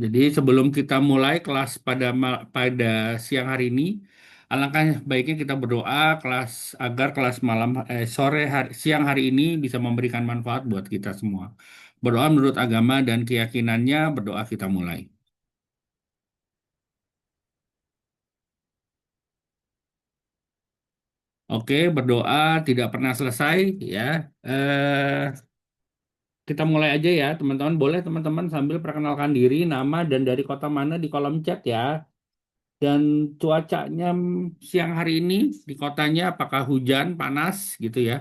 Jadi sebelum kita mulai kelas pada siang hari ini, alangkah baiknya kita berdoa agar kelas siang hari ini bisa memberikan manfaat buat kita semua. Berdoa menurut agama dan keyakinannya, berdoa kita mulai. Oke, berdoa tidak pernah selesai ya. Eh, kita mulai aja ya, teman-teman. Boleh teman-teman sambil perkenalkan diri, nama dan dari kota mana di kolom chat ya. Dan cuacanya siang hari ini di kotanya apakah hujan, panas gitu ya.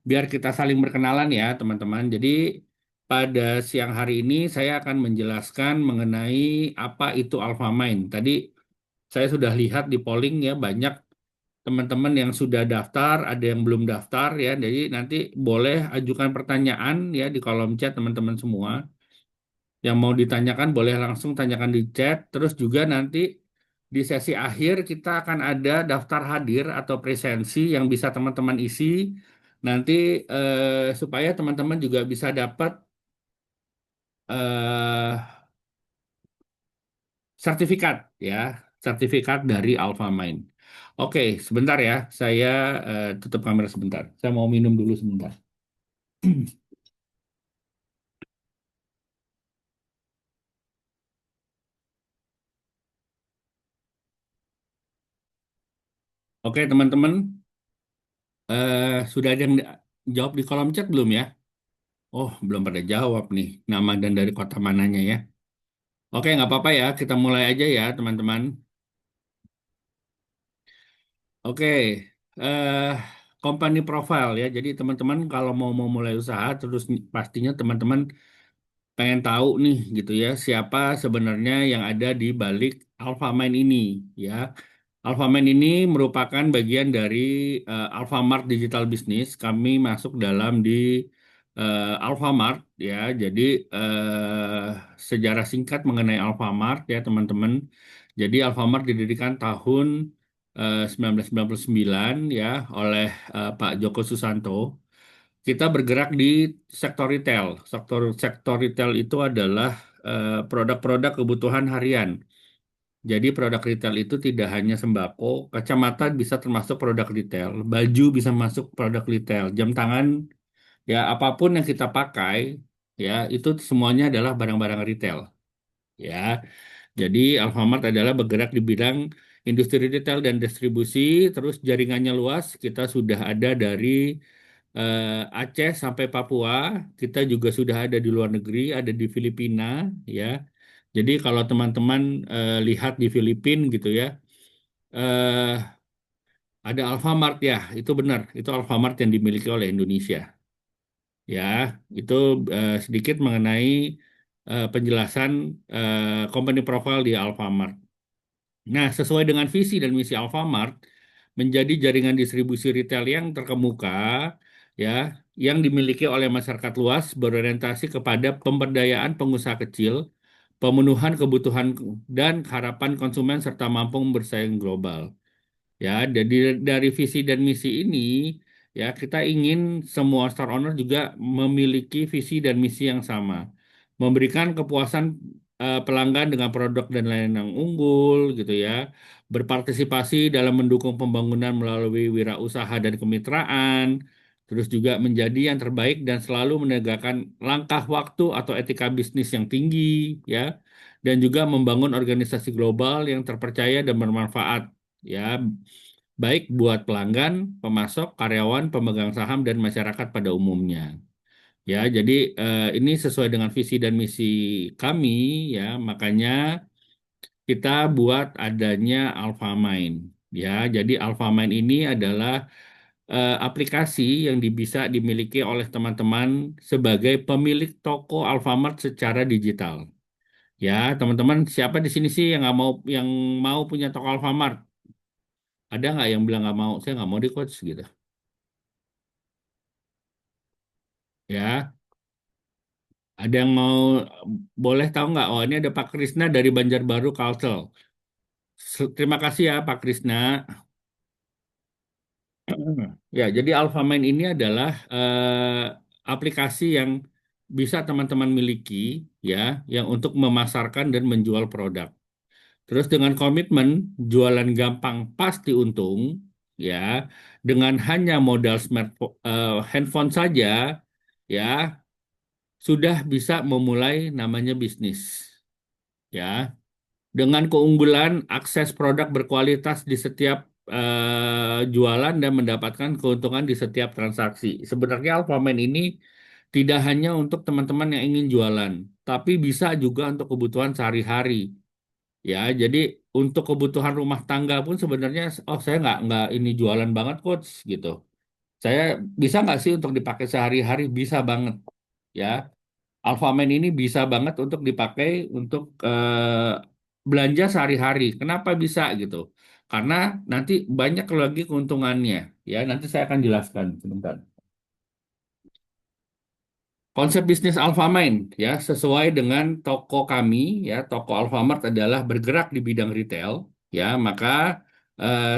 Biar kita saling berkenalan ya teman-teman. Jadi pada siang hari ini saya akan menjelaskan mengenai apa itu Alfamind. Tadi saya sudah lihat di polling ya banyak teman-teman yang sudah daftar, ada yang belum daftar ya. Jadi nanti boleh ajukan pertanyaan ya di kolom chat teman-teman semua. Yang mau ditanyakan boleh langsung tanyakan di chat. Terus juga nanti di sesi akhir kita akan ada daftar hadir atau presensi yang bisa teman-teman isi nanti supaya teman-teman juga bisa dapat eh, sertifikat ya, sertifikat dari Alfamind. Oke, sebentar ya, saya tutup kamera sebentar. Saya mau minum dulu sebentar. Oke, teman-teman, sudah ada yang jawab di kolom chat belum ya? Oh, belum pada jawab nih, nama dan dari kota mananya ya. Oke, nggak apa-apa ya, kita mulai aja ya, teman-teman. Oke, eh, company profile ya. Jadi teman-teman kalau mau mulai usaha, terus pastinya teman-teman pengen tahu nih gitu ya, siapa sebenarnya yang ada di balik Alfamind ini ya. Alfamind ini merupakan bagian dari Alfamart Digital Business. Kami masuk dalam di Alfamart ya. Jadi sejarah singkat mengenai Alfamart ya teman-teman. Jadi Alfamart didirikan tahun 1999 ya oleh Pak Joko Susanto. Kita bergerak di sektor retail. Sektor retail itu adalah produk-produk kebutuhan harian. Jadi produk retail itu tidak hanya sembako, kacamata bisa termasuk produk retail, baju bisa masuk produk retail, jam tangan, ya apapun yang kita pakai, ya itu semuanya adalah barang-barang retail. Ya, jadi Alfamart adalah bergerak di bidang industri retail dan distribusi, terus jaringannya luas. Kita sudah ada dari Aceh sampai Papua, kita juga sudah ada di luar negeri, ada di Filipina, ya. Jadi kalau teman-teman lihat di Filipina gitu ya, eh, ada Alfamart ya, itu benar, itu Alfamart yang dimiliki oleh Indonesia. Ya, itu sedikit mengenai penjelasan company profile di Alfamart. Nah, sesuai dengan visi dan misi Alfamart, menjadi jaringan distribusi retail yang terkemuka, ya, yang dimiliki oleh masyarakat luas berorientasi kepada pemberdayaan pengusaha kecil, pemenuhan kebutuhan dan harapan konsumen serta mampu bersaing global. Ya, jadi dari visi dan misi ini, ya kita ingin semua store owner juga memiliki visi dan misi yang sama, memberikan kepuasan pelanggan dengan produk dan layanan yang unggul, gitu ya, berpartisipasi dalam mendukung pembangunan melalui wirausaha dan kemitraan, terus juga menjadi yang terbaik dan selalu menegakkan langkah waktu atau etika bisnis yang tinggi, ya, dan juga membangun organisasi global yang terpercaya dan bermanfaat. Ya, baik buat pelanggan, pemasok, karyawan, pemegang saham, dan masyarakat pada umumnya. Ya, jadi ini sesuai dengan visi dan misi kami, ya, makanya kita buat adanya Alfamind. Ya, jadi Alfamind ini adalah aplikasi yang bisa dimiliki oleh teman-teman sebagai pemilik toko Alfamart secara digital. Ya, teman-teman, siapa di sini sih yang mau punya toko Alfamart? Ada nggak yang bilang nggak mau? Saya nggak mau di coach gitu. Ya, ada yang mau boleh tahu nggak? Oh, ini ada Pak Krisna dari Banjarbaru Kalsel. Terima kasih ya Pak Krisna. Ya, jadi Alfamind ini adalah aplikasi yang bisa teman-teman miliki ya, yang untuk memasarkan dan menjual produk. Terus dengan komitmen jualan gampang pasti untung ya, dengan hanya modal smartphone, handphone saja ya sudah bisa memulai namanya bisnis ya. Dengan keunggulan akses produk berkualitas di setiap jualan dan mendapatkan keuntungan di setiap transaksi. Sebenarnya Alfamart ini tidak hanya untuk teman-teman yang ingin jualan, tapi bisa juga untuk kebutuhan sehari-hari. Ya, jadi untuk kebutuhan rumah tangga pun sebenarnya, oh saya nggak ini jualan banget coach gitu. Saya bisa nggak sih untuk dipakai sehari-hari? Bisa banget. Ya, Alfamart ini bisa banget untuk dipakai untuk belanja sehari-hari. Kenapa bisa gitu? Karena nanti banyak lagi keuntungannya. Ya, nanti saya akan jelaskan sebentar. Konsep bisnis Alfamart ya sesuai dengan toko kami ya, toko Alfamart adalah bergerak di bidang retail ya, maka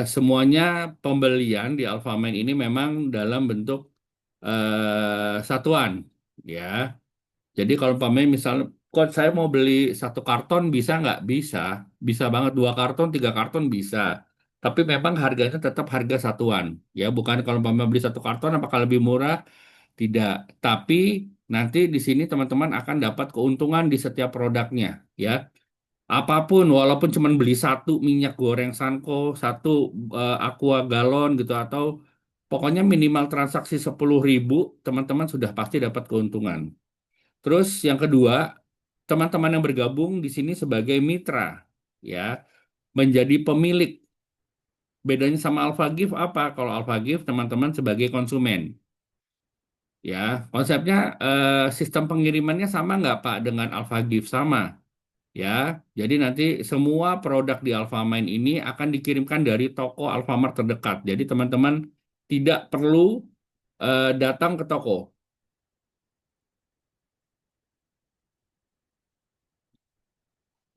semuanya pembelian di Alfamart ini memang dalam bentuk satuan ya. Jadi kalau umpamanya misal, coach saya mau beli satu karton bisa nggak? Bisa, bisa banget 2 karton, 3 karton bisa. Tapi memang harganya tetap harga satuan. Ya, bukan kalau umpamanya beli satu karton apakah lebih murah? Tidak. Tapi nanti di sini teman-teman akan dapat keuntungan di setiap produknya. Ya, apapun, walaupun cuma beli satu minyak goreng Sanko, satu Aqua galon gitu, atau pokoknya minimal transaksi 10.000, teman-teman sudah pasti dapat keuntungan. Terus yang kedua, teman-teman yang bergabung di sini sebagai mitra, ya, menjadi pemilik. Bedanya sama AlphaGift apa? Kalau AlphaGift teman-teman sebagai konsumen, ya. Konsepnya sistem pengirimannya sama nggak Pak dengan AlphaGift? Sama, ya. Jadi nanti semua produk di Alfamart ini akan dikirimkan dari toko Alfamart terdekat. Jadi teman-teman tidak perlu datang ke toko.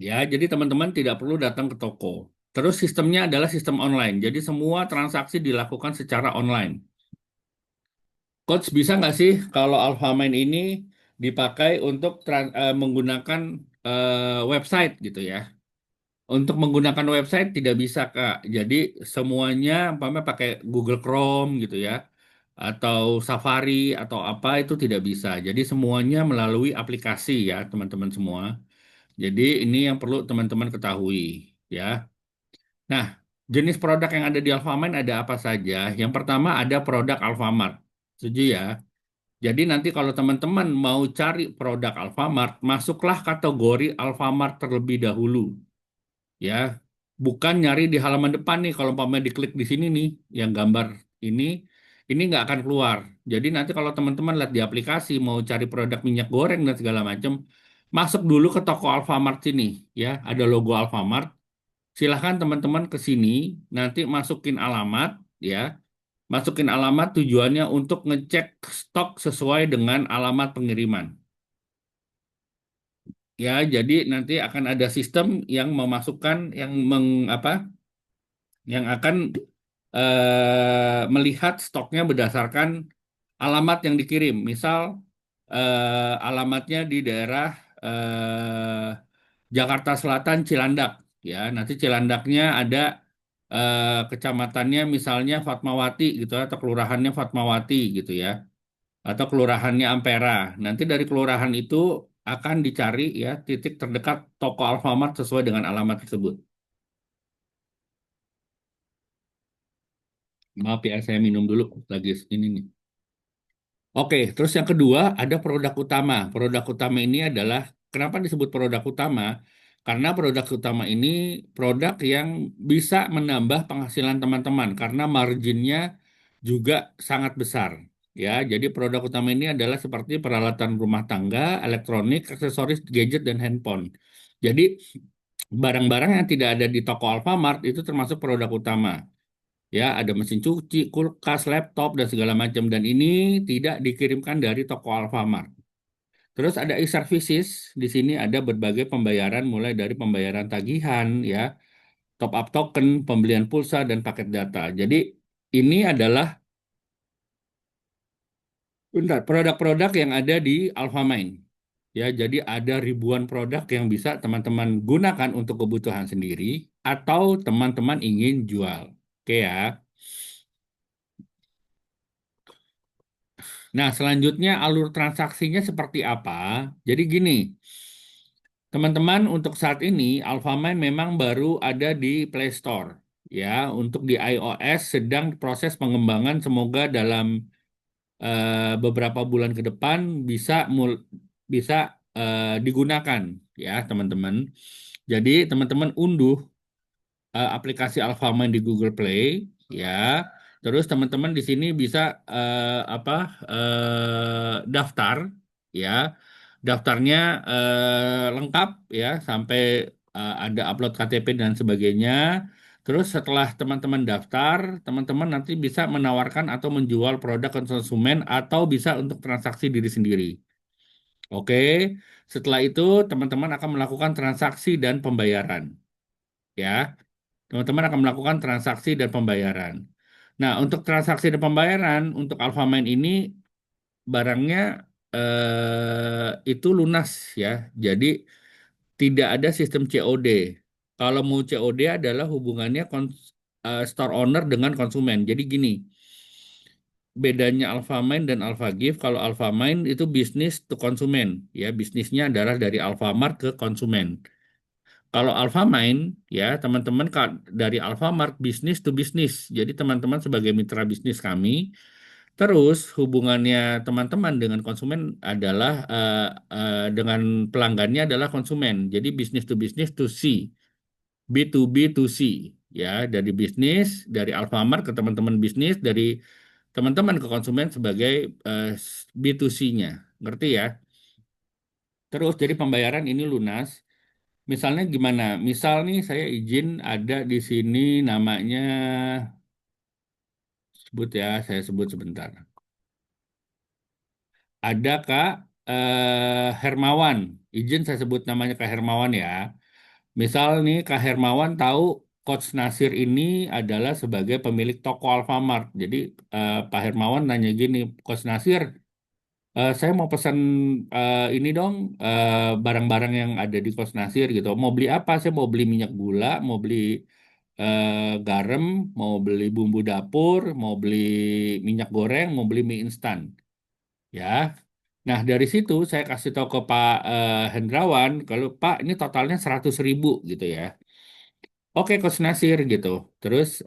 Ya, jadi teman-teman tidak perlu datang ke toko. Terus sistemnya adalah sistem online. Jadi semua transaksi dilakukan secara online. Coach bisa nggak sih kalau Alfamart ini dipakai untuk menggunakan website gitu ya? Untuk menggunakan website tidak bisa Kak. Jadi semuanya umpamanya pakai Google Chrome gitu ya, atau Safari atau apa itu tidak bisa. Jadi semuanya melalui aplikasi ya teman-teman semua. Jadi ini yang perlu teman-teman ketahui ya. Nah, jenis produk yang ada di Alfamart ada apa saja? Yang pertama ada produk Alfamart. Setuju ya? Jadi nanti kalau teman-teman mau cari produk Alfamart, masuklah kategori Alfamart terlebih dahulu. Ya, bukan nyari di halaman depan nih. Kalau umpamanya diklik di sini nih, yang gambar ini, ini nggak akan keluar. Jadi nanti kalau teman-teman lihat di aplikasi mau cari produk minyak goreng dan segala macam, masuk dulu ke toko Alfamart sini. Ya, ada logo Alfamart. Silahkan teman-teman ke sini, nanti masukin alamat, ya. Masukin alamat tujuannya untuk ngecek stok sesuai dengan alamat pengiriman. Ya, jadi nanti akan ada sistem yang memasukkan, apa, yang akan melihat stoknya berdasarkan alamat yang dikirim. Misal alamatnya di daerah Jakarta Selatan Cilandak, ya. Nanti Cilandaknya ada kecamatannya misalnya Fatmawati gitu atau kelurahannya Fatmawati gitu ya, atau kelurahannya Ampera. Nanti dari kelurahan itu akan dicari ya titik terdekat toko Alfamart sesuai dengan alamat tersebut. Maaf ya, saya minum dulu lagi ini nih. Oke, terus yang kedua ada produk utama. Produk utama ini adalah kenapa disebut produk utama? Karena produk utama ini produk yang bisa menambah penghasilan teman-teman karena marginnya juga sangat besar. Ya, jadi produk utama ini adalah seperti peralatan rumah tangga, elektronik, aksesoris, gadget, dan handphone. Jadi barang-barang yang tidak ada di toko Alfamart itu termasuk produk utama. Ya, ada mesin cuci, kulkas, laptop, dan segala macam. Dan ini tidak dikirimkan dari toko Alfamart. Terus ada e-services. Di sini ada berbagai pembayaran, mulai dari pembayaran tagihan, ya, top up token, pembelian pulsa, dan paket data. Jadi ini adalah Bentar, produk-produk yang ada di Alfamine. Ya, jadi ada ribuan produk yang bisa teman-teman gunakan untuk kebutuhan sendiri atau teman-teman ingin jual. Oke ya. Nah, selanjutnya alur transaksinya seperti apa? Jadi gini, teman-teman untuk saat ini Alfamine memang baru ada di Play Store. Ya, untuk di iOS sedang proses pengembangan, semoga dalam beberapa bulan ke depan bisa digunakan ya teman-teman. Jadi teman-teman unduh aplikasi Alfamart di Google Play ya. Terus teman-teman di sini bisa apa daftar ya. Daftarnya lengkap ya sampai ada upload KTP dan sebagainya. Terus setelah teman-teman daftar, teman-teman nanti bisa menawarkan atau menjual produk ke konsumen atau bisa untuk transaksi diri sendiri. Oke, setelah itu teman-teman akan melakukan transaksi dan pembayaran. Ya, teman-teman akan melakukan transaksi dan pembayaran. Nah, untuk transaksi dan pembayaran untuk Alfamart ini barangnya itu lunas ya. Jadi tidak ada sistem COD. Kalau mau COD adalah hubungannya store owner dengan konsumen. Jadi gini, bedanya Alfamart dan Alfagift. Kalau Alfamart itu bisnis to konsumen, ya bisnisnya adalah dari Alfamart ke konsumen. Kalau Alfamart, ya teman-teman dari Alfamart bisnis to bisnis. Jadi teman-teman sebagai mitra bisnis kami, terus hubungannya teman-teman dengan konsumen adalah dengan pelanggannya adalah konsumen. Jadi bisnis to bisnis to C, B2B to C. Ya, dari bisnis, dari Alfamart ke teman-teman bisnis, dari teman-teman ke konsumen sebagai B2C-nya. Ngerti ya? Terus jadi pembayaran ini lunas. Misalnya gimana? Misal nih saya izin ada di sini namanya sebut ya, saya sebut sebentar. Ada Kak Hermawan. Izin saya sebut namanya Kak Hermawan ya. Misal nih Kak Hermawan tahu Coach Nasir ini adalah sebagai pemilik toko Alfamart. Jadi Pak Hermawan nanya gini, Coach Nasir, saya mau pesan ini dong barang-barang yang ada di Coach Nasir gitu. Mau beli apa? Saya mau beli minyak gula, mau beli garam, mau beli bumbu dapur, mau beli minyak goreng, mau beli mie instan. Ya. Nah, dari situ saya kasih tahu ke Pak Hendrawan, kalau Pak ini totalnya 100.000 gitu ya. Oke, Coach Nasir gitu. Terus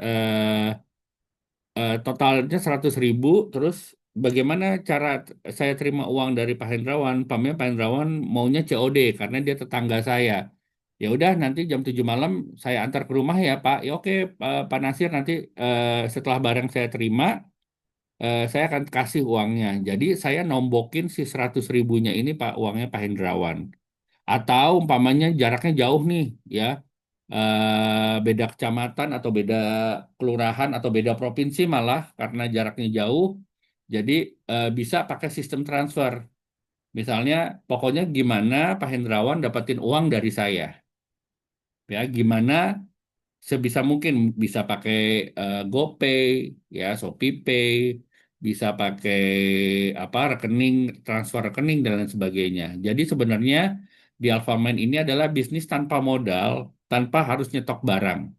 totalnya 100.000. Terus bagaimana cara saya terima uang dari Pak Hendrawan? Pak Hendrawan maunya COD karena dia tetangga saya. Ya udah nanti jam 7 malam saya antar ke rumah ya Pak. Ya oke Pak Nasir nanti setelah barang saya terima saya akan kasih uangnya. Jadi saya nombokin si 100.000-nya ini Pak uangnya Pak Hendrawan. Atau umpamanya jaraknya jauh nih ya, beda kecamatan atau beda kelurahan atau beda provinsi malah karena jaraknya jauh. Jadi bisa pakai sistem transfer. Misalnya pokoknya gimana Pak Hendrawan dapetin uang dari saya. Ya, gimana sebisa mungkin bisa pakai GoPay, ya ShopeePay, bisa pakai apa rekening, transfer rekening dan lain sebagainya. Jadi sebenarnya di Alfamart ini adalah bisnis tanpa modal, tanpa harus nyetok barang.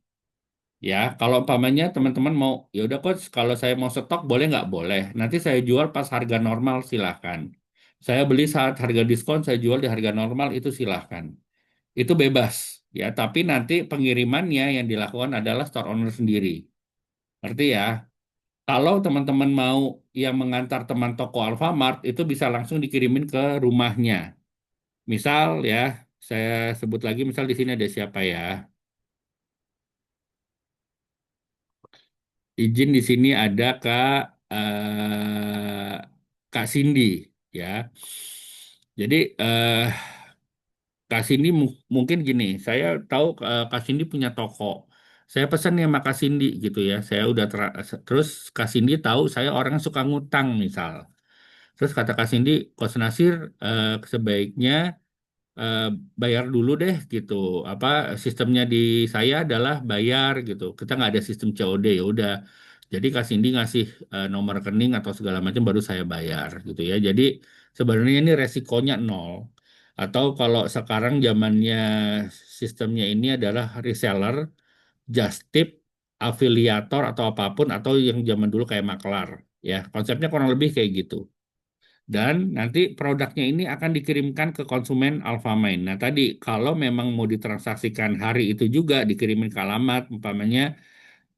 Ya, kalau umpamanya teman-teman mau, ya udah coach, kalau saya mau stok boleh nggak? Boleh. Nanti saya jual pas harga normal silahkan. Saya beli saat harga diskon, saya jual di harga normal itu silahkan. Itu bebas. Ya, tapi nanti pengirimannya yang dilakukan adalah store owner sendiri. Ngerti ya? Kalau teman-teman mau yang mengantar teman toko Alfamart itu bisa langsung dikirimin ke rumahnya. Misal ya, saya sebut lagi misal di sini ada siapa ya? Izin di sini ada Kak Cindy ya. Jadi Kak Cindy mungkin gini, saya tahu Kak Cindy punya toko. Saya pesan nih sama Kak Cindy gitu ya. Saya udah terus Kak Cindy tahu saya orang yang suka ngutang misal. Terus kata Kak Cindy, Coach Nasir sebaiknya eh, bayar dulu deh gitu. Apa sistemnya di saya adalah bayar gitu. Kita nggak ada sistem COD ya udah. Jadi Kak Cindy ngasih nomor rekening atau segala macam baru saya bayar gitu ya. Jadi sebenarnya ini resikonya nol. Atau kalau sekarang zamannya sistemnya ini adalah reseller, just tip, afiliator atau apapun atau yang zaman dulu kayak maklar ya. Konsepnya kurang lebih kayak gitu. Dan nanti produknya ini akan dikirimkan ke konsumen Alfamart. Nah, tadi kalau memang mau ditransaksikan hari itu juga dikirimin ke alamat, umpamanya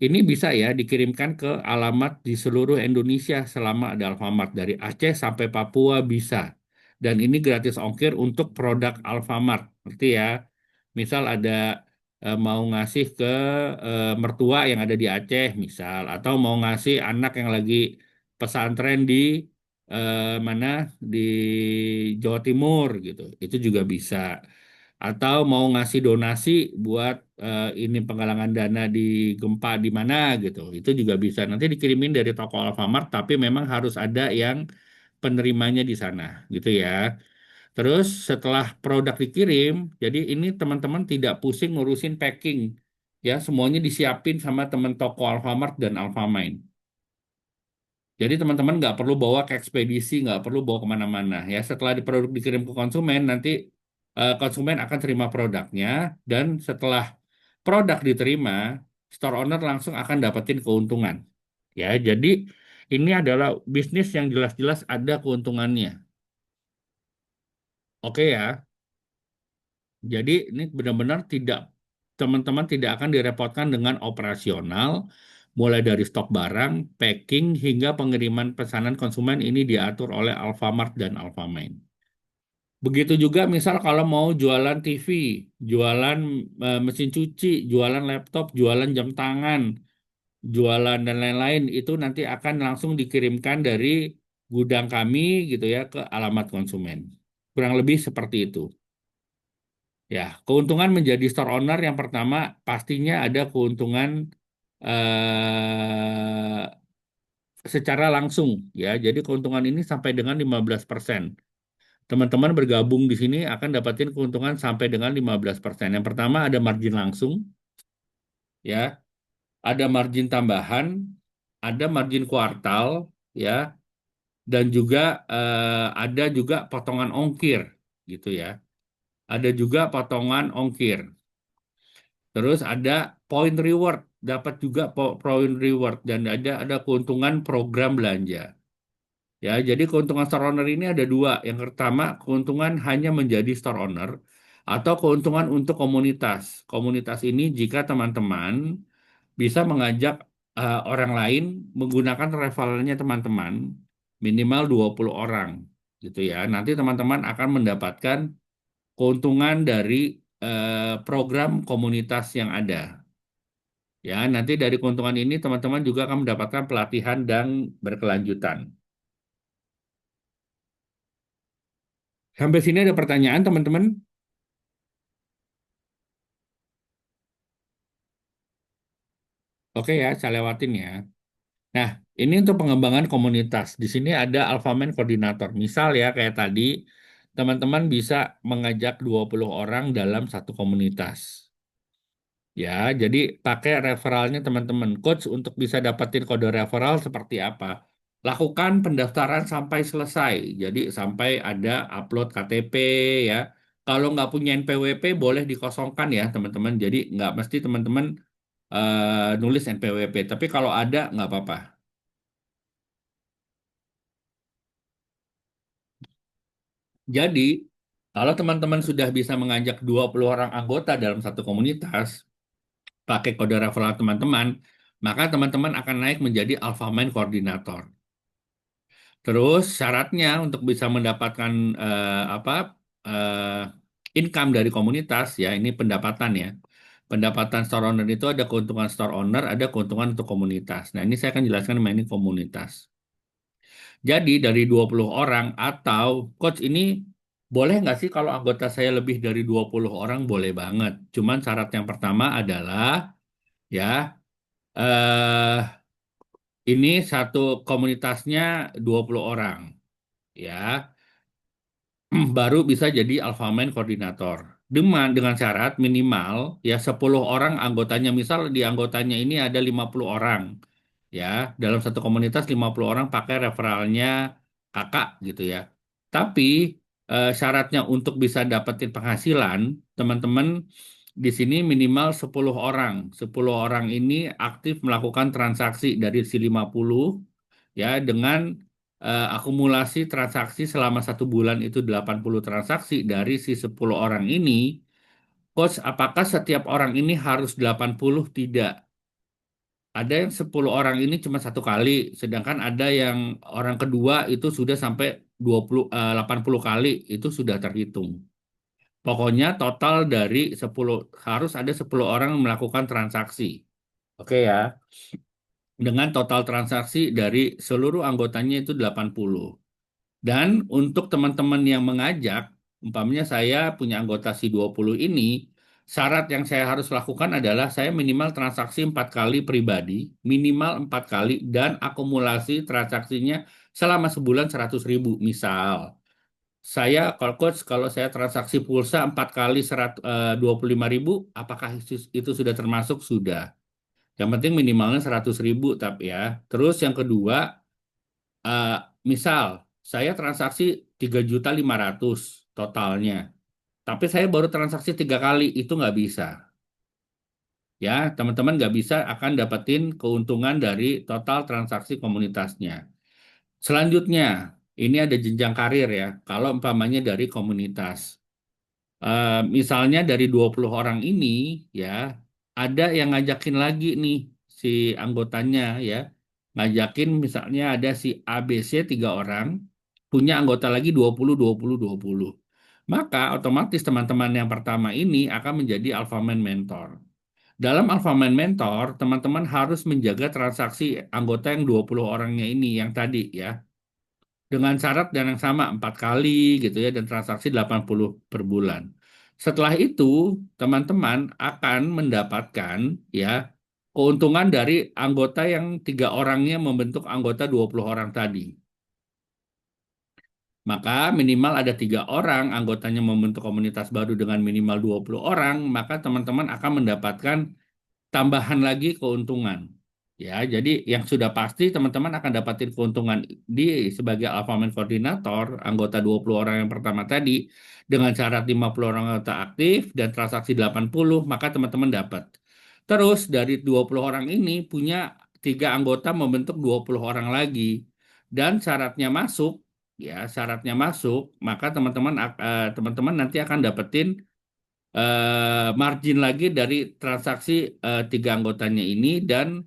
ini bisa ya dikirimkan ke alamat di seluruh Indonesia selama ada Alfamart dari Aceh sampai Papua bisa. Dan ini gratis ongkir untuk produk Alfamart. Ngerti ya? Misal ada mau ngasih ke mertua yang ada di Aceh misal atau mau ngasih anak yang lagi pesantren di mana di Jawa Timur gitu. Itu juga bisa atau mau ngasih donasi buat ini penggalangan dana di gempa di mana gitu. Itu juga bisa. Nanti dikirimin dari toko Alfamart tapi memang harus ada yang penerimanya di sana gitu ya. Terus setelah produk dikirim, jadi ini teman-teman tidak pusing ngurusin packing. Ya, semuanya disiapin sama teman toko Alfamart dan Alfamain. Jadi teman-teman nggak perlu bawa ke ekspedisi, nggak perlu bawa kemana-mana. Ya, setelah produk dikirim ke konsumen, nanti konsumen akan terima produknya dan setelah produk diterima, store owner langsung akan dapetin keuntungan. Ya, jadi ini adalah bisnis yang jelas-jelas ada keuntungannya. Oke ya. Jadi ini benar-benar tidak teman-teman tidak akan direpotkan dengan operasional, mulai dari stok barang, packing hingga pengiriman pesanan konsumen ini diatur oleh Alfamart dan Alfamain. Begitu juga misal kalau mau jualan TV, jualan mesin cuci, jualan laptop, jualan jam tangan, jualan dan lain-lain itu nanti akan langsung dikirimkan dari gudang kami gitu ya ke alamat konsumen. Kurang lebih seperti itu. Ya, keuntungan menjadi store owner yang pertama pastinya ada keuntungan eh, secara langsung ya. Jadi keuntungan ini sampai dengan 15%. Teman-teman bergabung di sini akan dapatin keuntungan sampai dengan 15%. Yang pertama ada margin langsung ya, ada margin tambahan, ada margin kuartal ya, dan juga ada juga potongan ongkir gitu ya. Ada juga potongan ongkir. Terus ada point reward, dapat juga point reward dan ada keuntungan program belanja. Ya, jadi keuntungan store owner ini ada dua. Yang pertama, keuntungan hanya menjadi store owner atau keuntungan untuk komunitas. Komunitas ini jika teman-teman bisa mengajak orang lain menggunakan referralnya teman-teman minimal 20 orang gitu ya. Nanti teman-teman akan mendapatkan keuntungan dari program komunitas yang ada. Ya, nanti dari keuntungan ini teman-teman juga akan mendapatkan pelatihan dan berkelanjutan. Sampai sini ada pertanyaan, teman-teman? Oke ya, saya lewatin ya. Nah, ini untuk pengembangan komunitas. Di sini ada Alphaman Koordinator. Misal ya, kayak tadi, teman-teman bisa mengajak 20 orang dalam satu komunitas. Ya, jadi pakai referralnya teman-teman. Coach untuk bisa dapetin kode referral seperti apa? Lakukan pendaftaran sampai selesai. Jadi sampai ada upload KTP ya. Kalau nggak punya NPWP boleh dikosongkan ya teman-teman. Jadi nggak mesti teman-teman nulis NPWP. Tapi kalau ada nggak apa-apa. Jadi kalau teman-teman sudah bisa mengajak 20 orang anggota dalam satu komunitas, pakai kode referral teman-teman, maka teman-teman akan naik menjadi Alpha Mind Coordinator. Terus syaratnya untuk bisa mendapatkan apa eh, income dari komunitas ya ini pendapatan ya. Pendapatan store owner itu ada keuntungan store owner, ada keuntungan untuk komunitas. Nah, ini saya akan jelaskan mengenai komunitas. Jadi dari 20 orang atau coach ini boleh nggak sih kalau anggota saya lebih dari 20 orang? Boleh banget. Cuman syarat yang pertama adalah ya eh ini satu komunitasnya 20 orang ya. Baru bisa jadi Alphaman koordinator. Dengan syarat minimal ya 10 orang anggotanya. Misal di anggotanya ini ada 50 orang. Ya, dalam satu komunitas 50 orang pakai referralnya kakak gitu ya. Tapi syaratnya untuk bisa dapetin penghasilan, teman-teman di sini minimal 10 orang. 10 orang ini aktif melakukan transaksi dari si 50 ya dengan akumulasi transaksi selama 1 bulan itu 80 transaksi dari si 10 orang ini. Coach, apakah setiap orang ini harus 80? Tidak. Ada yang 10 orang ini cuma 1 kali, sedangkan ada yang orang kedua itu sudah sampai 80 kali, itu sudah terhitung. Pokoknya total dari 10 harus ada 10 orang yang melakukan transaksi. Oke ya. Dengan total transaksi dari seluruh anggotanya itu 80. Dan untuk teman-teman yang mengajak, umpamanya saya punya anggota si 20 ini, syarat yang saya harus lakukan adalah saya minimal transaksi 4 kali pribadi, minimal 4 kali, dan akumulasi transaksinya selama sebulan 100.000. Misal, saya kalau coach, kalau saya transaksi pulsa 4 kali 25.000, apakah itu sudah termasuk? Sudah. Yang penting minimalnya 100.000, tapi ya. Terus yang kedua, eh, misal saya transaksi 3.500.000 totalnya, tapi saya baru transaksi 3 kali, itu nggak bisa. Ya, teman-teman nggak bisa akan dapetin keuntungan dari total transaksi komunitasnya. Selanjutnya, ini ada jenjang karir ya. Kalau umpamanya dari komunitas. Misalnya dari 20 orang ini ya, ada yang ngajakin lagi nih si anggotanya ya. Ngajakin misalnya ada si ABC 3 orang, punya anggota lagi 20 20 20. Maka otomatis teman-teman yang pertama ini akan menjadi Alpha Man Mentor. Dalam Alpha Man Mentor, teman-teman harus menjaga transaksi anggota yang 20 orangnya ini yang tadi ya dengan syarat dan yang sama 4 kali gitu ya dan transaksi 80 per bulan. Setelah itu, teman-teman akan mendapatkan ya keuntungan dari anggota yang 3 orangnya membentuk anggota 20 orang tadi. Maka minimal ada 3 orang anggotanya membentuk komunitas baru dengan minimal 20 orang, maka teman-teman akan mendapatkan tambahan lagi keuntungan. Ya, jadi yang sudah pasti teman-teman akan dapatin keuntungan di sebagai Alphaman koordinator, anggota 20 orang yang pertama tadi, dengan syarat 50 orang anggota aktif dan transaksi 80, maka teman-teman dapat. Terus dari 20 orang ini punya 3 anggota membentuk 20 orang lagi. Dan syaratnya masuk, ya syaratnya masuk, maka teman-teman nanti akan dapetin margin lagi dari transaksi 3 anggotanya ini dan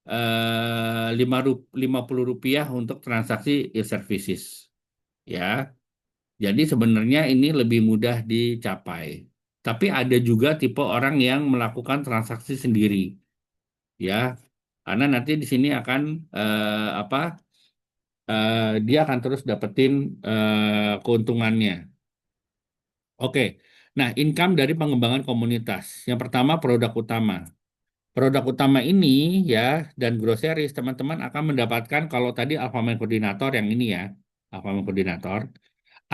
50 rupiah untuk transaksi e-services. Ya, jadi sebenarnya ini lebih mudah dicapai. Tapi ada juga tipe orang yang melakukan transaksi sendiri, ya, karena nanti di sini akan apa? Dia akan terus dapetin keuntungannya. Oke, nah income dari pengembangan komunitas. Yang pertama produk utama. Produk utama ini ya dan groceries teman-teman akan mendapatkan kalau tadi Alfamart Koordinator yang ini ya, Alfamart Koordinator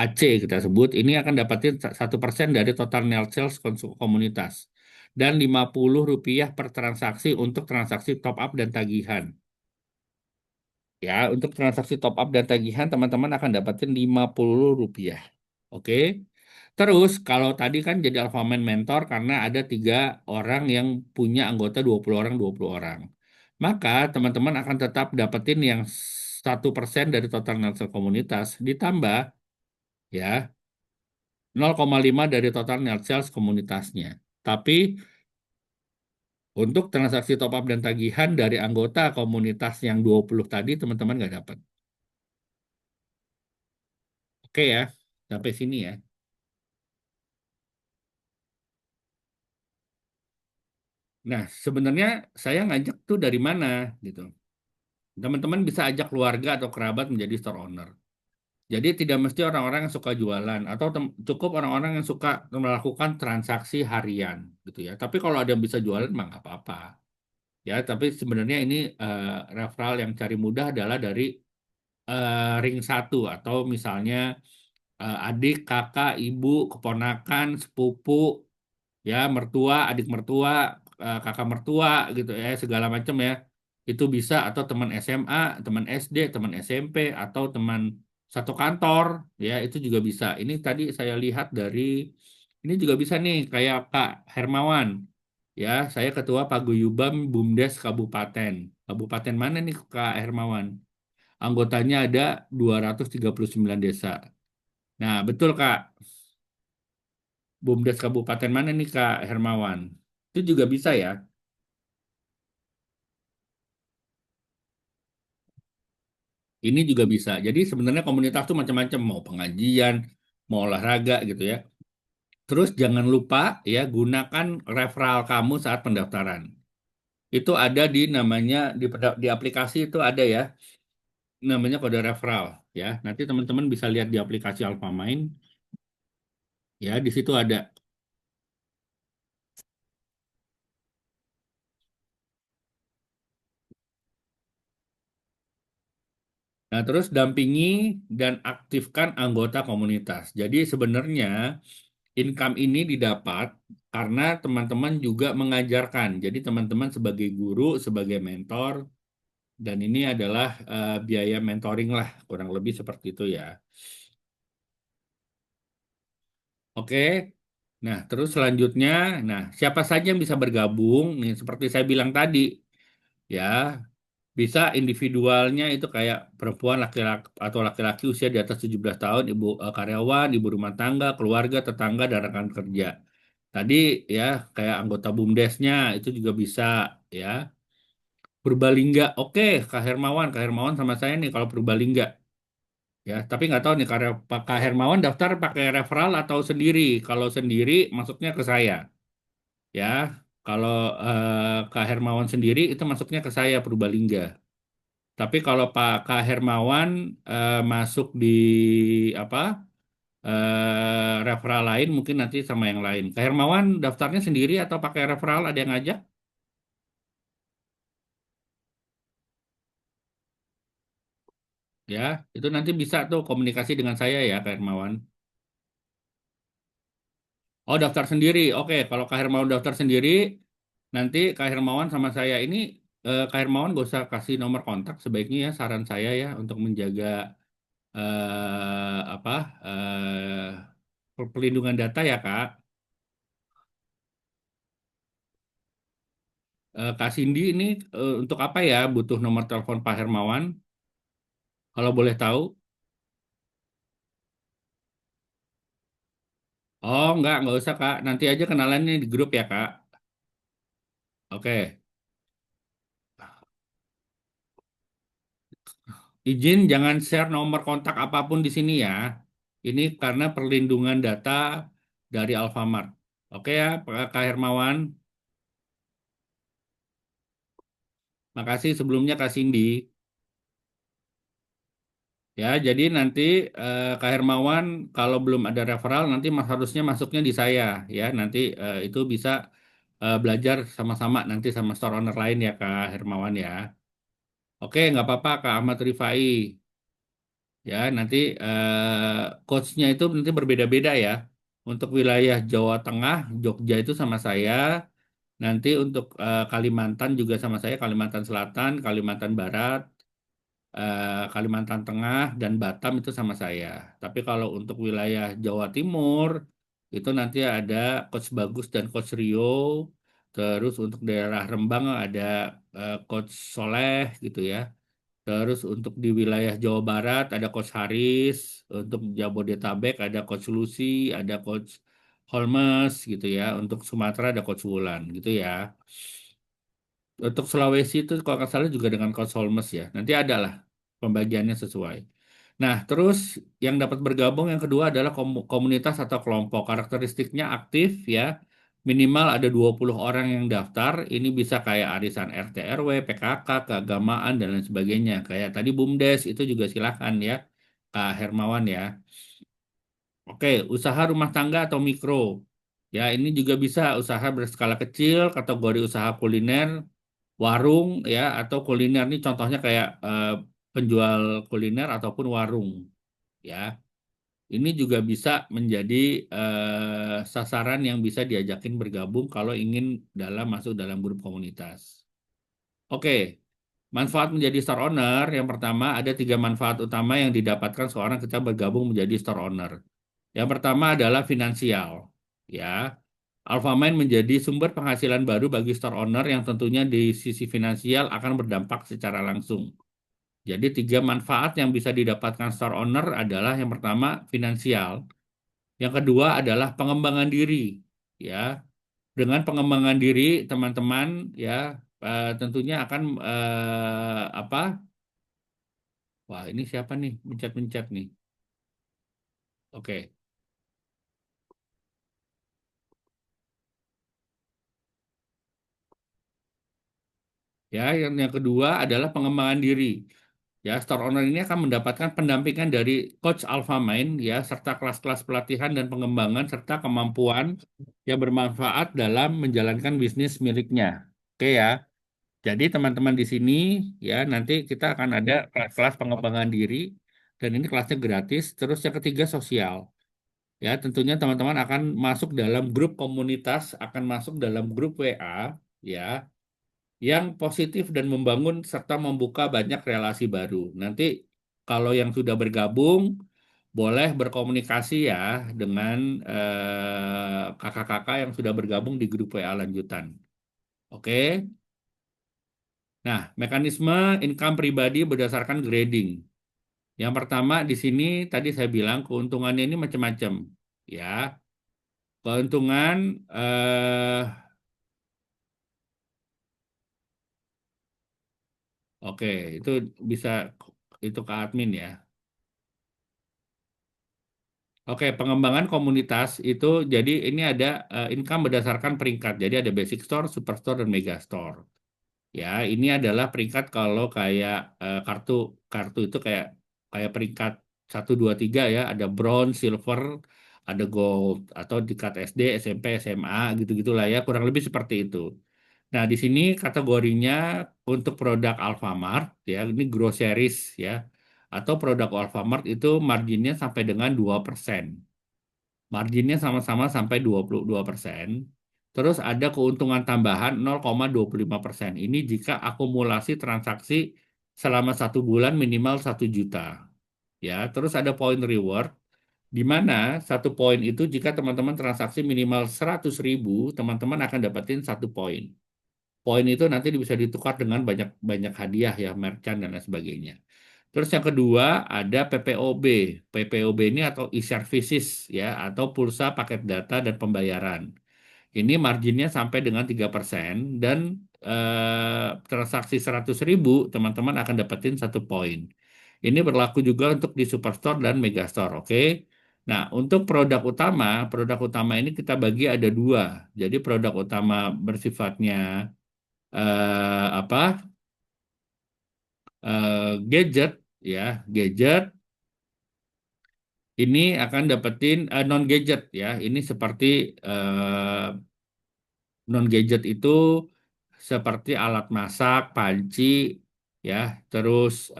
AC kita sebut ini akan dapatin 1% dari total net sales komunitas dan 50 rupiah per transaksi untuk transaksi top up dan tagihan. Ya, untuk transaksi top up dan tagihan teman-teman akan dapatin 50 rupiah. Oke. Terus kalau tadi kan jadi Alphaman Mentor karena ada 3 orang yang punya anggota 20 orang 20 orang. Maka teman-teman akan tetap dapetin yang 1% dari total net sales komunitas ditambah ya 0,5 dari total net sales komunitasnya. Tapi untuk transaksi top up dan tagihan dari anggota komunitas yang 20 tadi teman-teman nggak dapat. Oke ya, sampai sini ya. Nah, sebenarnya saya ngajak tuh dari mana gitu. Teman-teman bisa ajak keluarga atau kerabat menjadi store owner. Jadi tidak mesti orang-orang yang suka jualan atau cukup orang-orang yang suka melakukan transaksi harian gitu ya. Tapi kalau ada yang bisa jualan mah nggak apa-apa. Ya, tapi sebenarnya ini referral yang cari mudah adalah dari ring satu atau misalnya adik, kakak, ibu, keponakan, sepupu, ya mertua, adik mertua, kakak mertua gitu ya segala macam ya Itu bisa atau teman SMA, teman SD, teman SMP, atau teman satu kantor, ya itu juga bisa. Ini tadi saya lihat dari, ini juga bisa nih, kayak Kak Hermawan. Ya, saya Ketua Paguyuban BUMDes Kabupaten. Kabupaten mana nih Kak Hermawan? Anggotanya ada 239 desa. Nah, betul Kak. BUMDes Kabupaten mana nih Kak Hermawan? Itu juga bisa ya. Ini juga bisa. Jadi sebenarnya komunitas tuh macam-macam, mau pengajian, mau olahraga gitu ya. Terus jangan lupa ya gunakan referral kamu saat pendaftaran. Itu ada di namanya di aplikasi itu ada ya, namanya kode referral ya. Nanti teman-teman bisa lihat di aplikasi Alfamind ya, di situ ada. Nah, terus dampingi dan aktifkan anggota komunitas. Jadi sebenarnya income ini didapat karena teman-teman juga mengajarkan. Jadi teman-teman sebagai guru, sebagai mentor, dan ini adalah biaya mentoring lah, kurang lebih seperti itu ya. Oke. Nah, terus selanjutnya, nah siapa saja yang bisa bergabung? Nih, seperti saya bilang tadi, ya bisa individualnya itu kayak perempuan, laki-laki atau laki-laki usia di atas 17 tahun, ibu karyawan, ibu rumah tangga, keluarga, tetangga, dan rekan kerja. Tadi ya kayak anggota BUMDesnya itu juga bisa ya. Purbalingga, oke Kak Hermawan sama saya nih kalau Purbalingga ya. Tapi nggak tahu nih Kak Hermawan daftar pakai referral atau sendiri. Kalau sendiri masuknya ke saya ya. Kalau Kak Hermawan sendiri itu masuknya ke saya Purbalingga. Tapi kalau Kak Hermawan masuk di apa referral lain mungkin nanti sama yang lain. Kak Hermawan daftarnya sendiri atau pakai referral ada yang ngajak? Ya, itu nanti bisa tuh komunikasi dengan saya ya, Kak Hermawan. Oh, daftar sendiri. Oke, kalau Kak Hermawan daftar sendiri, nanti Kak Hermawan sama saya ini, Kak Hermawan gak usah kasih nomor kontak sebaiknya ya, saran saya ya, untuk menjaga apa perlindungan data ya, Kak. Kak Cindy ini untuk apa ya butuh nomor telepon Pak Hermawan? Kalau boleh tahu? Oh, nggak usah Kak. Nanti aja kenalannya di grup ya, Kak. Oke. Izin jangan share nomor kontak apapun di sini ya. Ini karena perlindungan data dari Alfamart. Oke ya, Kak Hermawan. Makasih sebelumnya Kak Cindy. Ya, jadi nanti Kak Hermawan kalau belum ada referral nanti harusnya masuknya di saya ya. Nanti itu bisa belajar sama-sama nanti sama store owner lain ya Kak Hermawan ya. Oke, nggak apa-apa Kak Ahmad Rifai. Ya, nanti coachnya itu nanti berbeda-beda ya. Untuk wilayah Jawa Tengah, Jogja itu sama saya. Nanti untuk Kalimantan juga sama saya, Kalimantan Selatan, Kalimantan Barat, Kalimantan Tengah, dan Batam itu sama saya. Tapi kalau untuk wilayah Jawa Timur, itu nanti ada Coach Bagus dan Coach Rio. Terus untuk daerah Rembang ada Coach Soleh gitu ya. Terus untuk di wilayah Jawa Barat ada Coach Haris, untuk Jabodetabek ada Coach Lucy, ada Coach Holmes gitu ya. Untuk Sumatera ada Coach Wulan gitu ya. Untuk Sulawesi itu kalau nggak salah juga dengan Coach Holmes ya. Nanti ada lah pembagiannya sesuai. Nah, terus yang dapat bergabung yang kedua adalah komunitas atau kelompok. Karakteristiknya aktif ya. Minimal ada 20 orang yang daftar. Ini bisa kayak arisan RT RW, PKK, keagamaan, dan lain sebagainya. Kayak tadi BUMDes itu juga silakan ya, Kak Hermawan ya. Oke, usaha rumah tangga atau mikro. Ya, ini juga bisa usaha berskala kecil, kategori usaha kuliner, warung ya, atau kuliner ini contohnya kayak penjual kuliner ataupun warung ya. Ini juga bisa menjadi sasaran yang bisa diajakin bergabung kalau ingin masuk dalam grup komunitas. Oke, Manfaat menjadi store owner, yang pertama ada tiga manfaat utama yang didapatkan seorang ketika bergabung menjadi store owner. Yang pertama adalah finansial. Ya, Alfamart menjadi sumber penghasilan baru bagi store owner yang tentunya di sisi finansial akan berdampak secara langsung. Jadi tiga manfaat yang bisa didapatkan store owner adalah yang pertama finansial, yang kedua adalah pengembangan diri. Ya, dengan pengembangan diri teman-teman ya tentunya akan apa? Wah, ini siapa nih? Mencet-mencet nih. Oke. Ya, yang kedua adalah pengembangan diri. Ya, store owner ini akan mendapatkan pendampingan dari coach Alpha Mind ya, serta kelas-kelas pelatihan dan pengembangan serta kemampuan yang bermanfaat dalam menjalankan bisnis miliknya. Oke ya. Jadi teman-teman di sini ya nanti kita akan ada kelas pengembangan diri dan ini kelasnya gratis. Terus yang ketiga sosial. Ya, tentunya teman-teman akan masuk dalam grup komunitas, akan masuk dalam grup WA ya yang positif dan membangun serta membuka banyak relasi baru. Nanti kalau yang sudah bergabung boleh berkomunikasi ya dengan kakak-kakak yang sudah bergabung di grup WA lanjutan. Oke. Nah, mekanisme income pribadi berdasarkan grading. Yang pertama di sini tadi saya bilang keuntungannya ini macam-macam. Ya, keuntungan oke, itu bisa itu ke admin ya. Oke, pengembangan komunitas itu jadi ini ada income berdasarkan peringkat. Jadi ada basic store, superstore, dan mega store. Ya, ini adalah peringkat kalau kayak kartu kartu itu kayak kayak peringkat 1 2 3 ya, ada bronze, silver, ada gold atau tingkat SD, SMP, SMA gitu-gitulah ya, kurang lebih seperti itu. Nah, di sini kategorinya untuk produk Alfamart ya, ini groceries ya atau produk Alfamart itu marginnya sampai dengan 2%. Marginnya sama-sama sampai 22%. Terus ada keuntungan tambahan 0,25%. Ini jika akumulasi transaksi selama 1 bulan minimal 1 juta. Ya, terus ada poin reward, di mana 1 poin itu jika teman-teman transaksi minimal 100.000, teman-teman akan dapetin 1 poin. Poin itu nanti bisa ditukar dengan banyak hadiah ya, merchant dan lain sebagainya. Terus yang kedua ada PPOB. PPOB ini atau e-services ya atau pulsa paket data dan pembayaran. Ini marginnya sampai dengan 3% dan transaksi 100.000 teman-teman akan dapetin 1 poin. Ini berlaku juga untuk di Superstore dan Megastore, oke? Nah, untuk produk utama ini kita bagi ada dua. Jadi produk utama bersifatnya apa? Gadget ya, gadget ini akan dapetin non gadget ya. Ini seperti non gadget itu seperti alat masak, panci ya, terus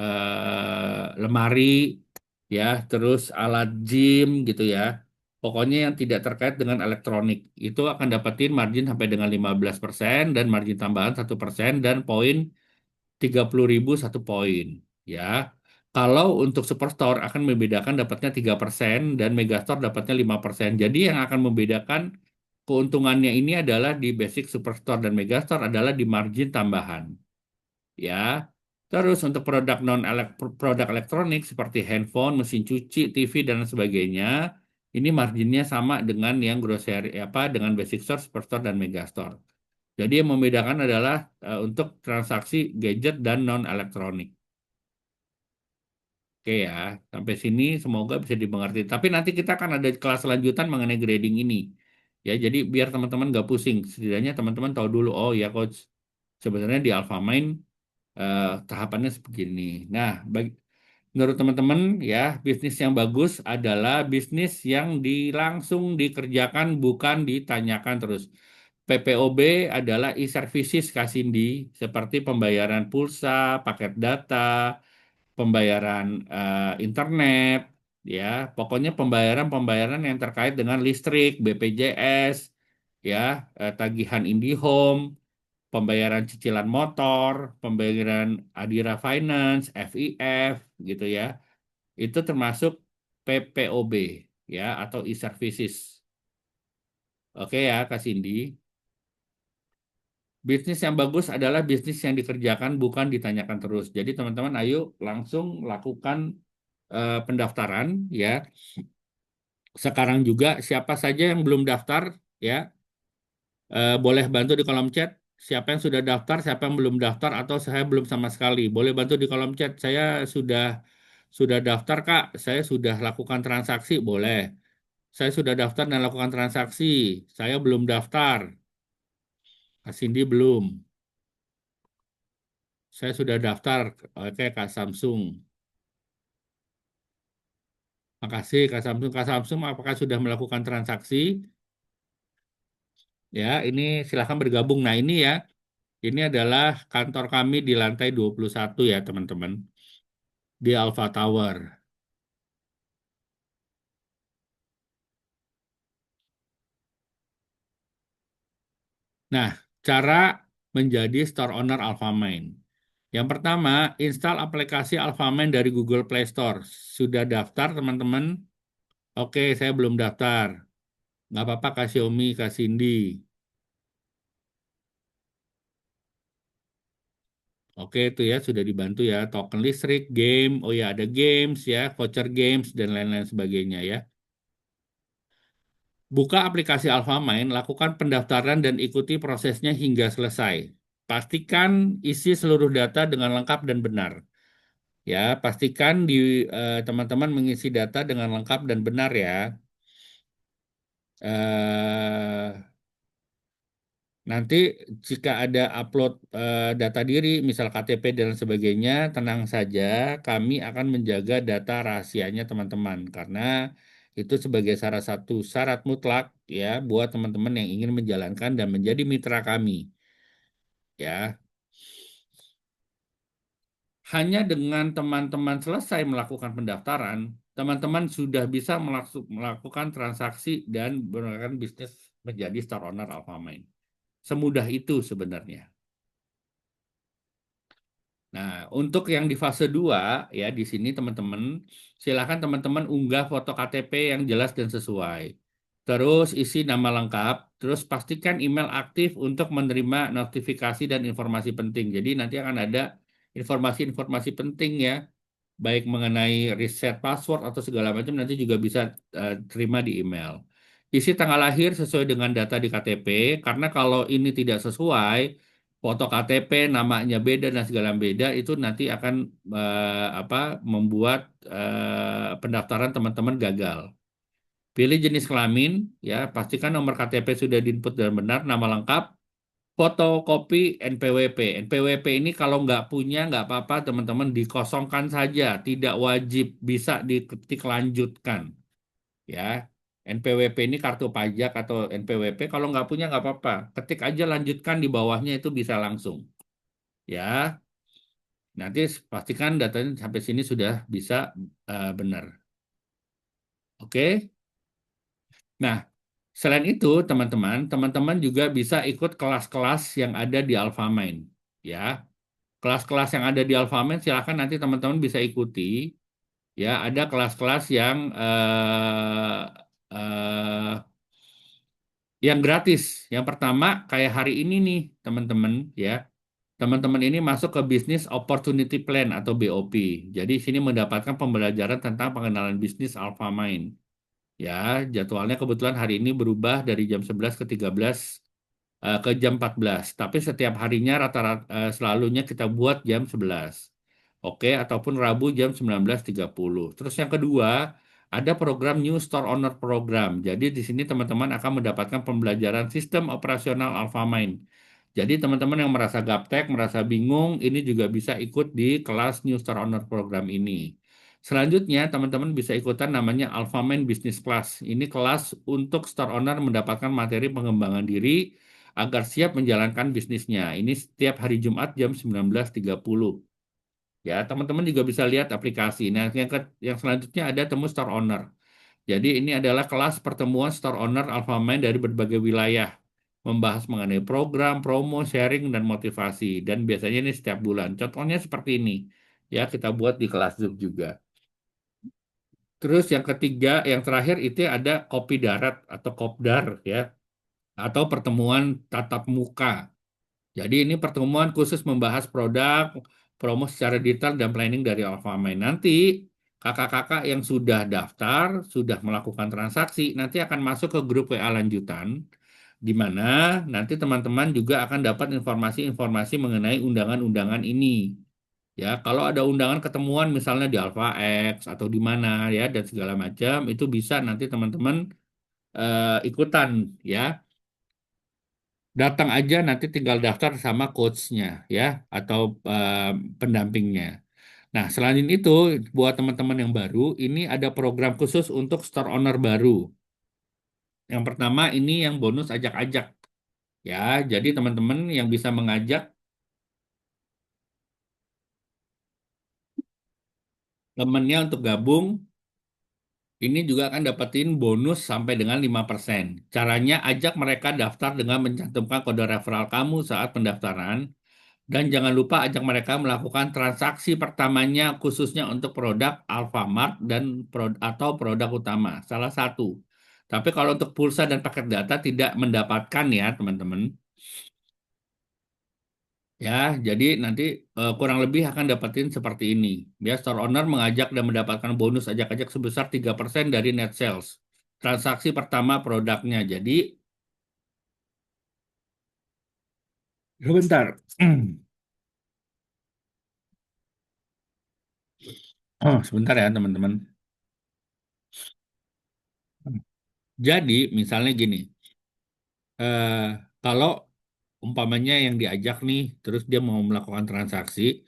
lemari ya, terus alat gym gitu ya. Pokoknya yang tidak terkait dengan elektronik itu akan dapetin margin sampai dengan 15% dan margin tambahan 1% dan poin 30.000 1 poin ya. Kalau untuk Superstore akan membedakan dapatnya 3% dan Megastore dapatnya 5%. Jadi yang akan membedakan keuntungannya ini adalah di basic Superstore dan Megastore adalah di margin tambahan ya. Terus untuk produk produk elektronik seperti handphone, mesin cuci, TV dan sebagainya, ini marginnya sama dengan yang grocery apa dengan basic store, superstore dan megastore. Jadi yang membedakan adalah untuk transaksi gadget dan non elektronik. Oke ya, sampai sini semoga bisa dimengerti. Tapi nanti kita akan ada kelas lanjutan mengenai grading ini. Ya, jadi biar teman-teman nggak pusing. Setidaknya teman-teman tahu dulu, oh ya coach, sebenarnya di Alphamine tahapannya sebegini. Nah, menurut teman-teman ya, bisnis yang bagus adalah bisnis yang langsung dikerjakan bukan ditanyakan terus. PPOB adalah e-services Kasindi seperti pembayaran pulsa, paket data, pembayaran internet, ya, pokoknya pembayaran-pembayaran yang terkait dengan listrik, BPJS, ya, tagihan IndiHome, pembayaran cicilan motor, pembayaran Adira Finance, FIF gitu ya. Itu termasuk PPOB ya atau e-services. Oke ya, Kak Cindy. Bisnis yang bagus adalah bisnis yang dikerjakan bukan ditanyakan terus. Jadi teman-teman ayo langsung lakukan pendaftaran ya. Sekarang juga siapa saja yang belum daftar ya boleh bantu di kolom chat. Siapa yang sudah daftar, siapa yang belum daftar atau saya belum sama sekali. Boleh bantu di kolom chat. Saya sudah daftar Kak. Saya sudah lakukan transaksi, boleh. Saya sudah daftar dan lakukan transaksi. Saya belum daftar. Kak Cindy belum. Saya sudah daftar. Oke, Kak Samsung. Makasih Kak Samsung. Kak Samsung, apakah sudah melakukan transaksi? Ya, ini silahkan bergabung. Nah, ini ya, ini adalah kantor kami di lantai 21 ya, teman-teman. Di Alpha Tower. Nah, cara menjadi store owner Alfamine. Yang pertama, install aplikasi Alfamine dari Google Play Store. Sudah daftar, teman-teman? Oke, saya belum daftar. Nggak apa-apa, Kak Xiaomi, Kak Cindy. Oke, itu ya sudah dibantu ya. Token listrik, game, oh ya ada games ya, voucher games dan lain-lain sebagainya ya. Buka aplikasi Alfamine, lakukan pendaftaran dan ikuti prosesnya hingga selesai. Pastikan isi seluruh data dengan lengkap dan benar. Ya, pastikan teman-teman mengisi data dengan lengkap dan benar ya. Eh, Nanti jika ada upload data diri, misal KTP dan sebagainya, tenang saja, kami akan menjaga data rahasianya teman-teman karena itu sebagai salah satu syarat mutlak ya buat teman-teman yang ingin menjalankan dan menjadi mitra kami ya. Hanya dengan teman-teman selesai melakukan pendaftaran, teman-teman sudah bisa melakukan transaksi dan melakukan bisnis menjadi store owner Alfamart. Semudah itu sebenarnya. Nah, untuk yang di fase 2 ya di sini teman-teman, silakan teman-teman unggah foto KTP yang jelas dan sesuai. Terus isi nama lengkap, terus pastikan email aktif untuk menerima notifikasi dan informasi penting. Jadi nanti akan ada informasi-informasi penting ya, baik mengenai reset password atau segala macam nanti juga bisa terima di email. Isi tanggal lahir sesuai dengan data di KTP, karena kalau ini tidak sesuai, foto KTP namanya beda dan segala beda, itu nanti akan apa membuat pendaftaran teman-teman gagal. Pilih jenis kelamin, ya pastikan nomor KTP sudah diinput dan benar, nama lengkap, fotokopi NPWP. NPWP ini kalau nggak punya nggak apa-apa teman-teman dikosongkan saja, tidak wajib bisa diketik lanjutkan ya. NPWP ini kartu pajak atau NPWP kalau nggak punya nggak apa-apa, ketik aja lanjutkan di bawahnya itu bisa langsung ya. Nanti pastikan datanya sampai sini sudah bisa benar. Oke. Nah, selain itu teman-teman juga bisa ikut kelas-kelas yang ada di Alfamind ya. Kelas-kelas yang ada di Alfamart silakan nanti teman-teman bisa ikuti ya ada kelas-kelas yang gratis. Yang pertama kayak hari ini nih teman-teman ya. Teman-teman ini masuk ke Business Opportunity Plan atau BOP. Jadi sini mendapatkan pembelajaran tentang pengenalan bisnis Alfamind. Ya, jadwalnya kebetulan hari ini berubah dari jam 11 ke 13 ke jam 14. Tapi setiap harinya rata-rata selalunya kita buat jam 11. Oke, ataupun Rabu jam 19.30. Terus yang kedua, ada program New Store Owner Program. Jadi di sini teman-teman akan mendapatkan pembelajaran sistem operasional Alfamind. Jadi teman-teman yang merasa gaptek, merasa bingung, ini juga bisa ikut di kelas New Store Owner Program ini. Selanjutnya, teman-teman bisa ikutan namanya Alfamind Business Class. Ini kelas untuk store owner mendapatkan materi pengembangan diri agar siap menjalankan bisnisnya. Ini setiap hari Jumat jam 19.30. Ya, teman-teman juga bisa lihat aplikasi. Nah, yang selanjutnya ada temu store owner. Jadi ini adalah kelas pertemuan store owner Alfamart dari berbagai wilayah. membahas mengenai program, promo, sharing, dan motivasi. Dan biasanya ini setiap bulan. Contohnya seperti ini. Ya, kita buat di kelas Zoom juga. Terus yang ketiga, yang terakhir itu ada kopi darat atau kopdar ya, atau pertemuan tatap muka. Jadi ini pertemuan khusus membahas produk, promo secara detail dan planning dari Alfamart. Nanti kakak-kakak yang sudah daftar, sudah melakukan transaksi, nanti akan masuk ke grup WA lanjutan, di mana nanti teman-teman juga akan dapat informasi-informasi mengenai undangan-undangan ini. Ya, kalau ada undangan ketemuan misalnya di Alpha X atau di mana ya dan segala macam, itu bisa nanti teman-teman ikutan ya. Datang aja nanti tinggal daftar sama coachnya ya atau pendampingnya. Nah, selain itu buat teman-teman yang baru, ini ada program khusus untuk store owner baru. Yang pertama ini yang bonus ajak-ajak ya. Jadi teman-teman yang bisa mengajak temannya untuk gabung ini juga akan dapetin bonus sampai dengan 5%. Caranya ajak mereka daftar dengan mencantumkan kode referral kamu saat pendaftaran. Dan jangan lupa ajak mereka melakukan transaksi pertamanya khususnya untuk produk Alfamart dan atau produk utama, salah satu. Tapi kalau untuk pulsa dan paket data tidak mendapatkan ya teman-teman. Ya, jadi nanti kurang lebih akan dapetin seperti ini. Ya, store owner mengajak dan mendapatkan bonus ajak-ajak sebesar 3% dari net sales. Transaksi pertama produknya. Jadi, sebentar. Sebentar ya teman-teman. Jadi, misalnya gini. eh, Kalau umpamanya yang diajak nih, terus dia mau melakukan transaksi,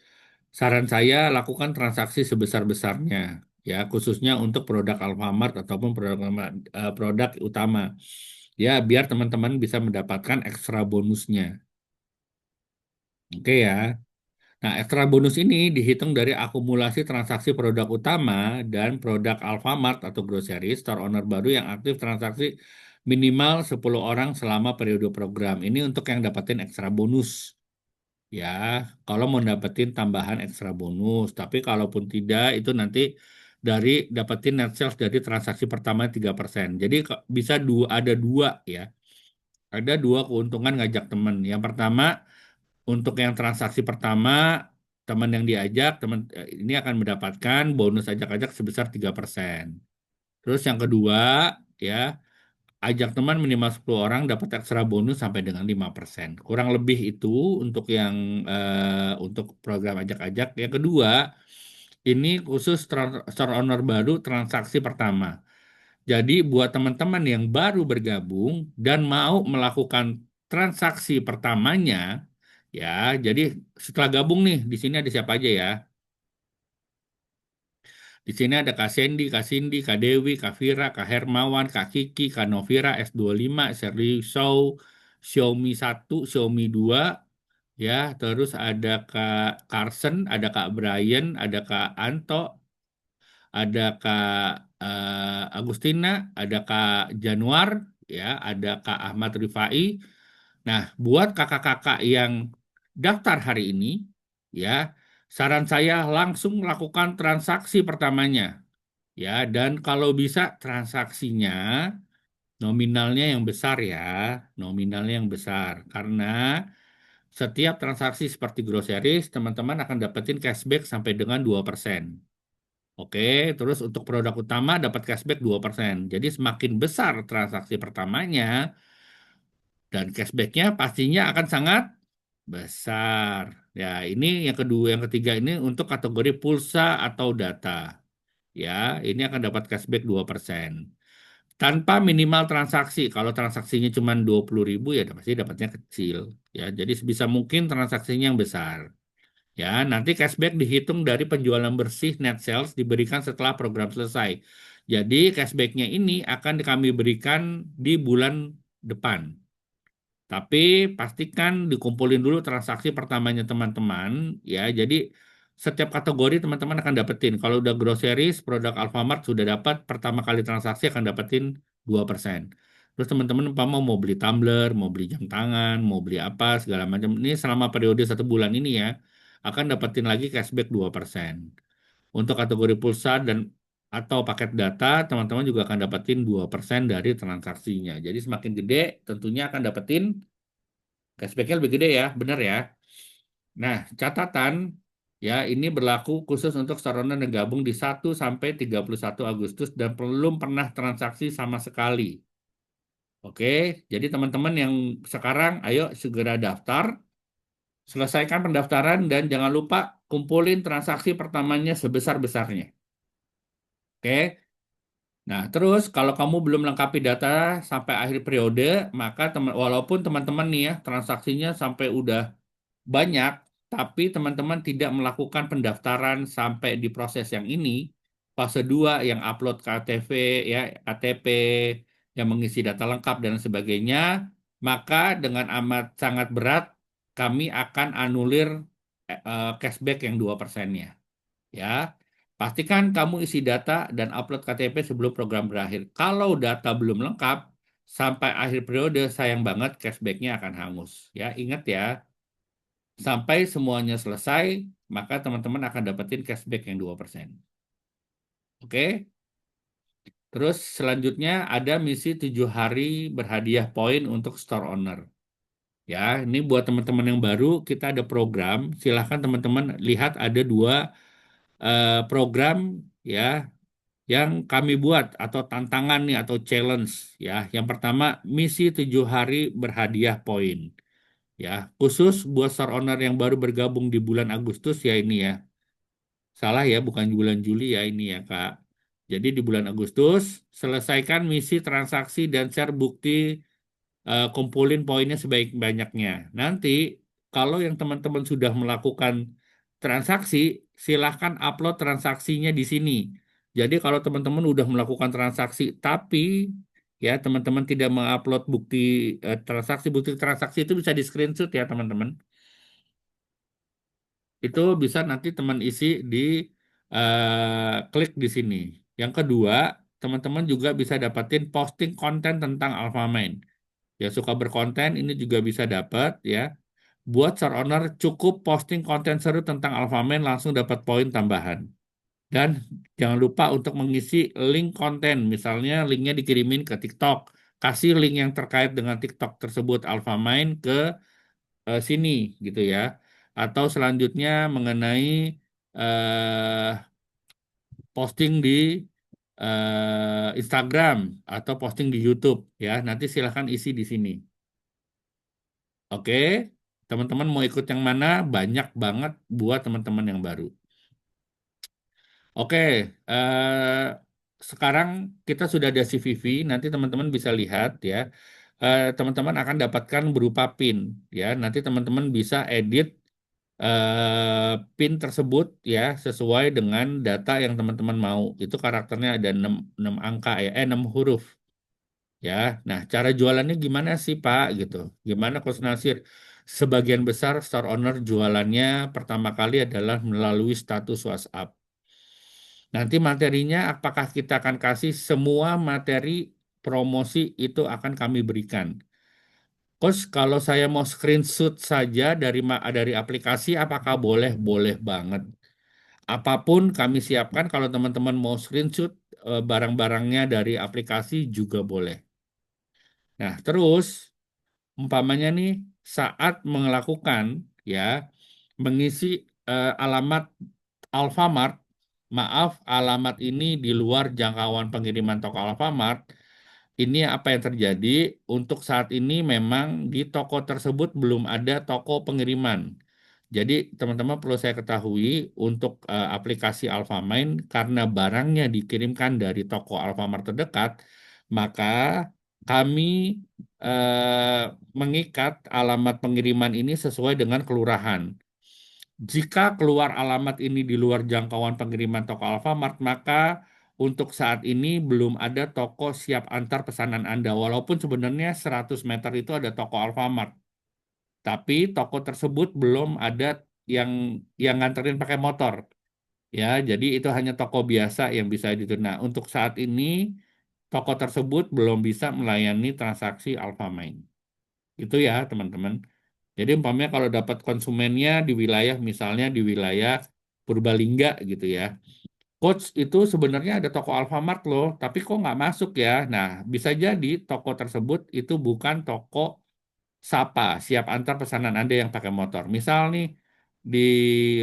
saran saya lakukan transaksi sebesar-besarnya, ya khususnya untuk produk Alfamart ataupun produk utama, ya biar teman-teman bisa mendapatkan ekstra bonusnya. Oke ya. Nah, ekstra bonus ini dihitung dari akumulasi transaksi produk utama dan produk Alfamart atau grocery store owner baru yang aktif transaksi minimal 10 orang selama periode program. Ini untuk yang dapetin ekstra bonus. Ya, kalau mau dapetin tambahan ekstra bonus. Tapi kalaupun tidak, itu nanti dari dapetin net sales dari transaksi pertama 3%. Jadi bisa ada dua ya. Ada dua keuntungan ngajak teman. Yang pertama, untuk yang transaksi pertama, teman yang diajak, teman ini akan mendapatkan bonus ajak-ajak sebesar 3%. Terus yang kedua, ya, ajak teman minimal 10 orang dapat ekstra bonus sampai dengan 5%. Kurang lebih itu untuk yang untuk program ajak-ajak. Yang kedua, ini khusus store owner baru transaksi pertama. Jadi buat teman-teman yang baru bergabung dan mau melakukan transaksi pertamanya, ya, jadi setelah gabung nih, di sini ada siapa aja ya? Di sini ada Kak Sandy, Kak Cindy, Kak Dewi, Kak Vira, Kak Hermawan, Kak Kiki, Kak Novira, S25, Sherly Show, Xiaomi 1, Xiaomi 2, ya, terus ada Kak Carson, ada Kak Brian, ada Kak Anto, ada Kak Agustina, ada Kak Januar, ya, ada Kak Ahmad Rifai. Nah, buat kakak-kakak yang daftar hari ini, ya, saran saya langsung lakukan transaksi pertamanya, ya, dan kalau bisa transaksinya nominalnya yang besar ya, nominalnya yang besar, karena setiap transaksi seperti groceries, teman-teman akan dapetin cashback sampai dengan 2%. Oke, terus untuk produk utama dapat cashback 2%. Jadi semakin besar transaksi pertamanya dan cashbacknya pastinya akan sangat besar. Ya, ini yang kedua, yang ketiga ini untuk kategori pulsa atau data. Ya, ini akan dapat cashback 2%. Tanpa minimal transaksi. Kalau transaksinya cuma 20.000 ya pasti dapatnya kecil. Ya, jadi sebisa mungkin transaksinya yang besar. Ya, nanti cashback dihitung dari penjualan bersih net sales diberikan setelah program selesai. Jadi cashbacknya ini akan kami berikan di bulan depan. Tapi pastikan dikumpulin dulu transaksi pertamanya teman-teman. Ya, jadi setiap kategori teman-teman akan dapetin. Kalau udah groceries, produk Alfamart sudah dapat pertama kali transaksi akan dapetin 2%. Terus teman-teman umpama mau beli tumbler, mau beli jam tangan, mau beli apa segala macam. Ini selama periode 1 bulan ini ya akan dapetin lagi cashback 2%. Untuk kategori pulsa dan atau paket data, teman-teman juga akan dapetin 2% dari transaksinya. Jadi semakin gede tentunya akan dapetin cashbacknya lebih gede ya, benar ya. Nah, catatan ya ini berlaku khusus untuk Sarona yang gabung di 1 sampai 31 Agustus dan belum pernah transaksi sama sekali. Oke, jadi teman-teman yang sekarang ayo segera daftar, selesaikan pendaftaran dan jangan lupa kumpulin transaksi pertamanya sebesar-besarnya. Oke. Nah, terus kalau kamu belum lengkapi data sampai akhir periode, maka walaupun teman-teman nih ya transaksinya sampai udah banyak, tapi teman-teman tidak melakukan pendaftaran sampai di proses yang ini, fase 2 yang upload KTP, ya, KTP, yang mengisi data lengkap dan sebagainya, maka dengan amat sangat berat kami akan anulir cashback yang 2%-nya. Ya, pastikan kamu isi data dan upload KTP sebelum program berakhir. Kalau data belum lengkap, sampai akhir periode sayang banget cashbacknya akan hangus. Ya, ingat ya. Sampai semuanya selesai, maka teman-teman akan dapetin cashback yang 2%. Oke? Terus selanjutnya ada misi 7 hari berhadiah poin untuk store owner. Ya, ini buat teman-teman yang baru, kita ada program. Silahkan teman-teman lihat ada 2 program ya yang kami buat atau tantangan nih atau challenge ya. Yang pertama, misi 7 hari berhadiah poin. Ya, khusus buat store owner yang baru bergabung di bulan Agustus ya ini ya. Salah ya, bukan bulan Juli ya ini ya, Kak. Jadi di bulan Agustus, selesaikan misi transaksi dan share bukti, kumpulin poinnya sebaik-banyaknya. Nanti, kalau yang teman-teman sudah melakukan transaksi, silahkan upload transaksinya di sini. Jadi kalau teman-teman udah melakukan transaksi, tapi ya teman-teman tidak mengupload bukti transaksi itu bisa di screenshot ya teman-teman. Itu bisa nanti teman isi di klik di sini. Yang kedua, teman-teman juga bisa dapatin posting konten tentang Alfamain. Ya suka berkonten ini juga bisa dapat ya. Buat share owner cukup posting konten seru tentang Alfamain langsung dapat poin tambahan. Dan jangan lupa untuk mengisi link konten, misalnya linknya dikirimin ke TikTok. Kasih link yang terkait dengan TikTok tersebut Alfamain ke sini gitu ya. Atau selanjutnya mengenai eh, posting di Instagram atau posting di YouTube ya. Nanti silahkan isi di sini. Oke, teman-teman mau ikut yang mana? Banyak banget buat teman-teman yang baru. Oke, sekarang kita sudah ada CVV. Nanti teman-teman bisa lihat ya. Teman-teman akan dapatkan berupa PIN ya. Nanti teman-teman bisa edit PIN tersebut ya sesuai dengan data yang teman-teman mau. Itu karakternya ada 6 angka ya, 6 huruf ya. Nah, cara jualannya gimana sih, Pak gitu. Gimana Coach Nasir? Sebagian besar store owner jualannya pertama kali adalah melalui status WhatsApp. Nanti materinya apakah kita akan kasih semua materi promosi itu akan kami berikan. Coach, kalau saya mau screenshot saja dari aplikasi, apakah boleh? Boleh banget. Apapun kami siapkan kalau teman-teman mau screenshot barang-barangnya dari aplikasi juga boleh. Nah, terus umpamanya nih saat melakukan ya mengisi alamat Alfamart, maaf alamat ini di luar jangkauan pengiriman toko Alfamart. Ini apa yang terjadi? Untuk saat ini memang di toko tersebut belum ada toko pengiriman. Jadi teman-teman perlu saya ketahui untuk aplikasi Alfamain karena barangnya dikirimkan dari toko Alfamart terdekat, maka kami mengikat alamat pengiriman ini sesuai dengan kelurahan. Jika keluar alamat ini di luar jangkauan pengiriman toko Alfamart, maka untuk saat ini belum ada toko siap antar pesanan Anda. Walaupun sebenarnya 100 meter itu ada toko Alfamart. Tapi toko tersebut belum ada yang nganterin pakai motor. Ya, jadi itu hanya toko biasa yang bisa itu. Nah, untuk saat ini toko tersebut belum bisa melayani transaksi Alfamart. Itu ya, teman-teman. Jadi umpamanya kalau dapat konsumennya di wilayah, misalnya di wilayah Purbalingga gitu ya. Coach itu sebenarnya ada toko Alfamart loh, tapi kok nggak masuk ya? Nah, bisa jadi toko tersebut itu bukan toko Sapa, siap antar pesanan Anda yang pakai motor. Misal nih, di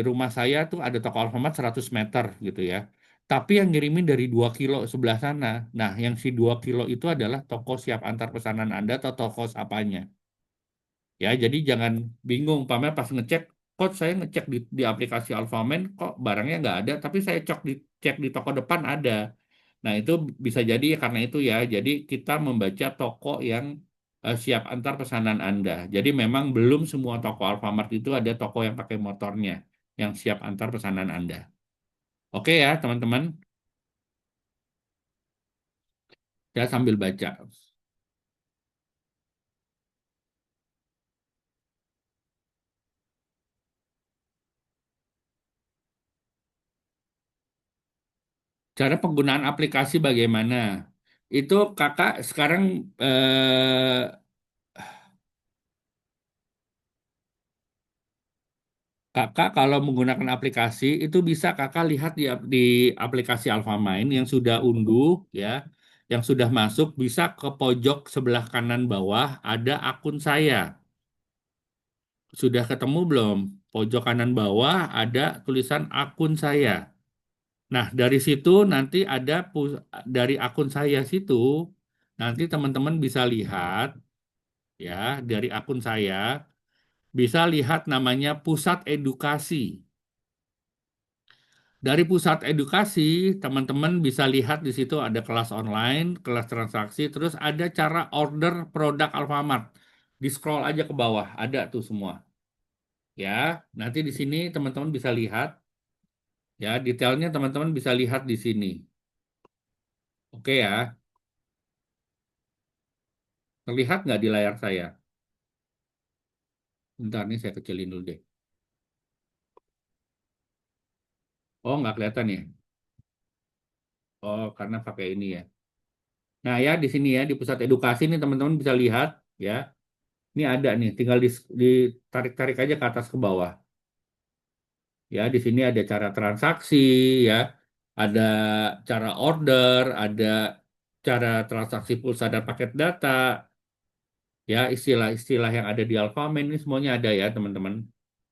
rumah saya tuh ada toko Alfamart 100 meter gitu ya. Tapi yang ngirimin dari 2 kilo sebelah sana. Nah, yang si 2 kilo itu adalah toko siap antar pesanan Anda atau toko Sapanya. Ya, jadi jangan bingung. Pamer pas ngecek, kok saya ngecek di aplikasi Alfamart, kok barangnya nggak ada, tapi saya cek di toko depan ada. Nah, itu bisa jadi karena itu ya. Jadi kita membaca toko yang siap antar pesanan Anda. Jadi memang belum semua toko Alfamart itu ada toko yang pakai motornya, yang siap antar pesanan Anda. Oke ya, teman-teman. Saya sambil baca. Cara penggunaan aplikasi bagaimana? Itu kakak sekarang kakak kalau menggunakan aplikasi itu bisa kakak lihat di aplikasi Alfamain yang sudah unduh ya, yang sudah masuk bisa ke pojok sebelah kanan bawah ada akun saya. Sudah ketemu belum? Pojok kanan bawah ada tulisan akun saya. Nah, dari situ nanti ada dari akun saya situ nanti teman-teman bisa lihat ya dari akun saya bisa lihat namanya Pusat Edukasi. Dari pusat edukasi, teman-teman bisa lihat di situ ada kelas online, kelas transaksi, terus ada cara order produk Alfamart. Di scroll aja ke bawah, ada tuh semua. Ya, nanti di sini teman-teman bisa lihat, ya detailnya teman-teman bisa lihat di sini. Oke ya, terlihat nggak di layar saya? Bentar nih saya kecilin dulu deh. Oh, nggak kelihatan ya? Oh, karena pakai ini ya. Nah ya, di sini ya, di pusat edukasi nih teman-teman bisa lihat, ya. Ini ada nih, tinggal ditarik-tarik aja ke atas ke bawah. Ya, di sini ada cara transaksi, ya, ada cara order, ada cara transaksi pulsa dan paket data, ya, istilah-istilah yang ada di Alfamart ini semuanya ada ya, teman-teman.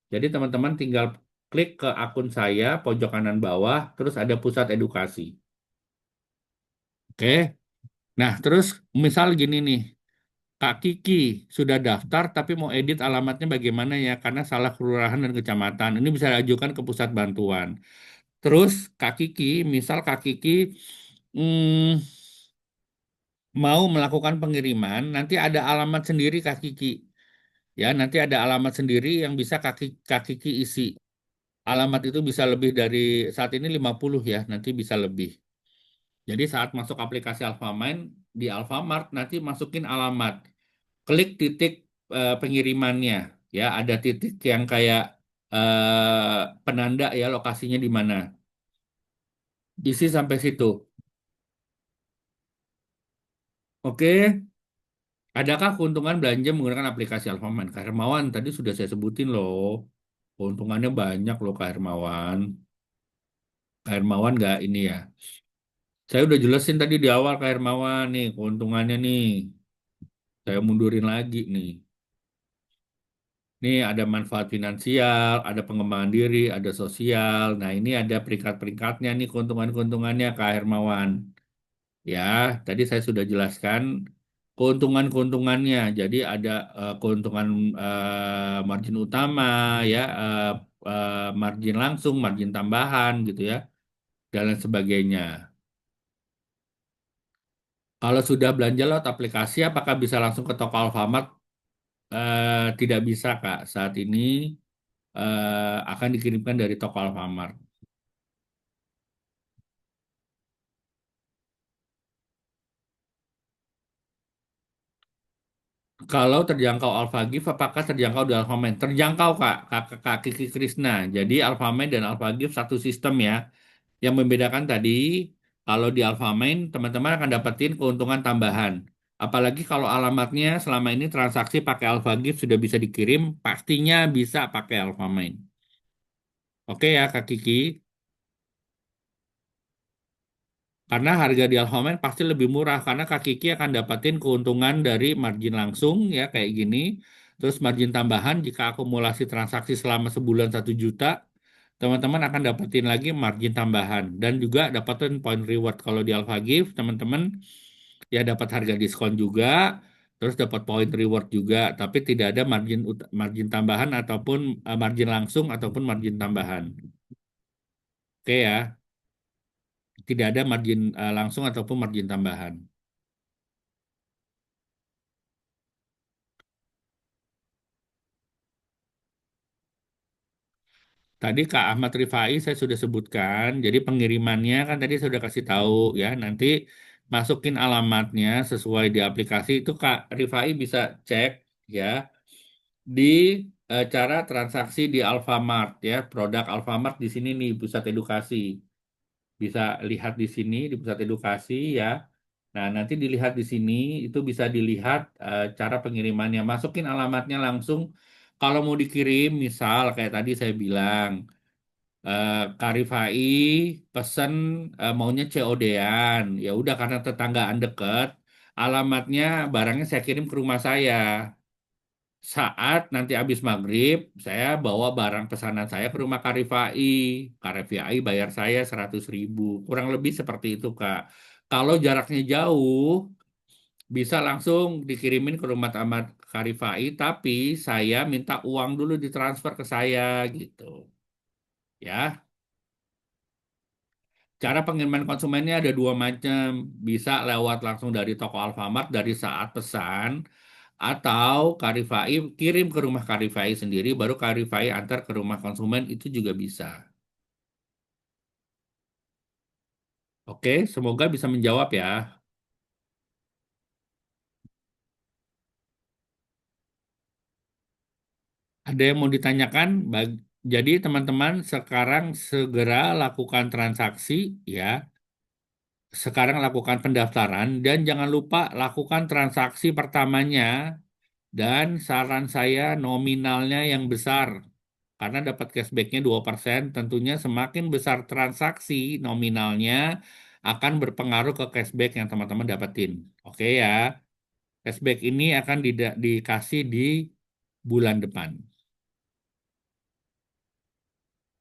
Jadi teman-teman tinggal klik ke akun saya, pojok kanan bawah, terus ada pusat edukasi. Oke. Nah, terus misal gini nih, Kak Kiki sudah daftar tapi mau edit alamatnya bagaimana ya? Karena salah kelurahan dan kecamatan. Ini bisa diajukan ke pusat bantuan. Terus Kak Kiki, misal Kak Kiki mm, mau melakukan pengiriman, nanti ada alamat sendiri Kak Kiki. Ya, nanti ada alamat sendiri yang bisa Kak Kiki isi. Alamat itu bisa lebih dari saat ini 50 ya, nanti bisa lebih. Jadi saat masuk aplikasi Alfamart, di Alfamart nanti masukin alamat. Klik titik pengirimannya. Ya, ada titik yang kayak penanda ya lokasinya di mana. Isi sampai situ. Oke. Adakah keuntungan belanja menggunakan aplikasi Alfamart? Kak Hermawan, tadi sudah saya sebutin loh. Keuntungannya banyak loh Kak Hermawan. Kak Hermawan nggak ini ya. Saya udah jelasin tadi di awal Kak Hermawan nih keuntungannya nih. Saya mundurin lagi nih. Nih ada manfaat finansial, ada pengembangan diri, ada sosial. Nah ini ada peringkat-peringkatnya nih keuntungan-keuntungannya Kak Hermawan. Ya, tadi saya sudah jelaskan keuntungan-keuntungannya. Jadi ada keuntungan margin utama, ya, margin langsung, margin tambahan, gitu ya, dan lain sebagainya. Kalau sudah belanja lewat aplikasi, apakah bisa langsung ke toko Alfamart? Tidak bisa, Kak. Saat ini akan dikirimkan dari toko Alfamart. Kalau terjangkau Alpha Gift, apakah terjangkau di Alfamart? Terjangkau, Kak. Kak Kiki Krisna. Jadi Alfamart dan Alpha Gift satu sistem ya. Yang membedakan tadi, Kalau di Alfamain, teman-teman akan dapetin keuntungan tambahan. Apalagi kalau alamatnya selama ini transaksi pakai AlphaGift sudah bisa dikirim, pastinya bisa pakai Alfamain. Oke ya, Kak Kiki. Karena harga di Alfamart pasti lebih murah karena Kak Kiki akan dapatin keuntungan dari margin langsung ya kayak gini. Terus margin tambahan jika akumulasi transaksi selama sebulan 1 juta, teman-teman akan dapetin lagi margin tambahan dan juga dapetin point reward. Kalau di Alpha Gift, teman-teman ya dapat harga diskon juga, terus dapat point reward juga, tapi tidak ada margin tambahan ataupun margin langsung ataupun margin tambahan. Oke ya, tidak ada margin langsung ataupun margin tambahan. Tadi Kak Ahmad Rifai saya sudah sebutkan, jadi pengirimannya kan tadi saya sudah kasih tahu ya, nanti masukin alamatnya sesuai di aplikasi itu Kak Rifai bisa cek ya di cara transaksi di Alfamart ya, produk Alfamart di sini nih pusat edukasi. Bisa lihat di sini di pusat edukasi ya. Nah, nanti dilihat di sini itu bisa dilihat cara pengirimannya. Masukin alamatnya langsung kalau mau dikirim, misal kayak tadi saya bilang Karifai pesen maunya COD-an. Ya udah karena tetanggaan deket, alamatnya barangnya saya kirim ke rumah saya. Saat nanti habis maghrib, saya bawa barang pesanan saya ke rumah Karifai. Karifai bayar saya 100.000. Kurang lebih seperti itu, Kak. Kalau jaraknya jauh, bisa langsung dikirimin ke rumah Ahmad Karifai, tapi saya minta uang dulu ditransfer ke saya gitu. Ya. Cara pengiriman konsumennya ada dua macam, bisa lewat langsung dari toko Alfamart dari saat pesan, atau Karifai kirim ke rumah Karifai sendiri, baru Karifai antar ke rumah konsumen itu juga bisa. Oke, semoga bisa menjawab ya. Ada yang mau ditanyakan? Jadi teman-teman sekarang segera lakukan transaksi ya. Sekarang lakukan pendaftaran dan jangan lupa lakukan transaksi pertamanya. Dan saran saya nominalnya yang besar. Karena dapat cashbacknya 2%, tentunya semakin besar transaksi nominalnya akan berpengaruh ke cashback yang teman-teman dapetin. Oke ya, cashback ini akan dikasih di bulan depan.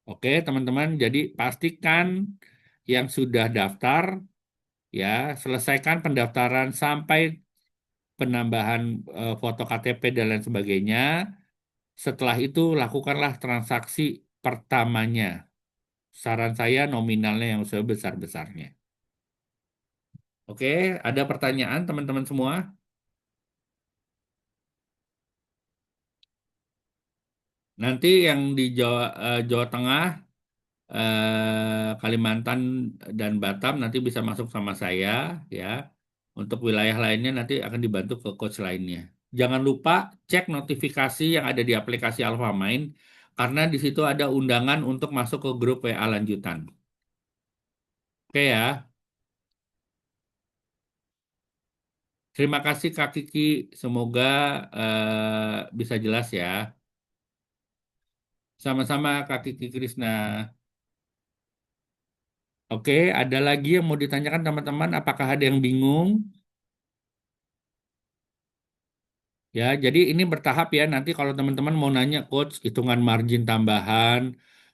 Oke teman-teman, jadi pastikan yang sudah daftar ya, selesaikan pendaftaran sampai penambahan foto KTP dan lain sebagainya. Setelah itu, lakukanlah transaksi pertamanya. Saran saya nominalnya yang sebesar-besarnya. Oke, ada pertanyaan teman-teman semua? Nanti yang di Jawa Tengah, Kalimantan, dan Batam nanti bisa masuk sama saya, ya. Untuk wilayah lainnya nanti akan dibantu ke coach lainnya. Jangan lupa cek notifikasi yang ada di aplikasi Alfamain, karena di situ ada undangan untuk masuk ke grup WA lanjutan. Oke ya. Terima kasih Kak Kiki, semoga bisa jelas ya. Sama-sama Kak Kiki Krisna. Oke, ada lagi yang mau ditanyakan teman-teman? Apakah ada yang bingung? Ya, jadi ini bertahap ya. Nanti kalau teman-teman mau nanya coach, hitungan margin tambahan,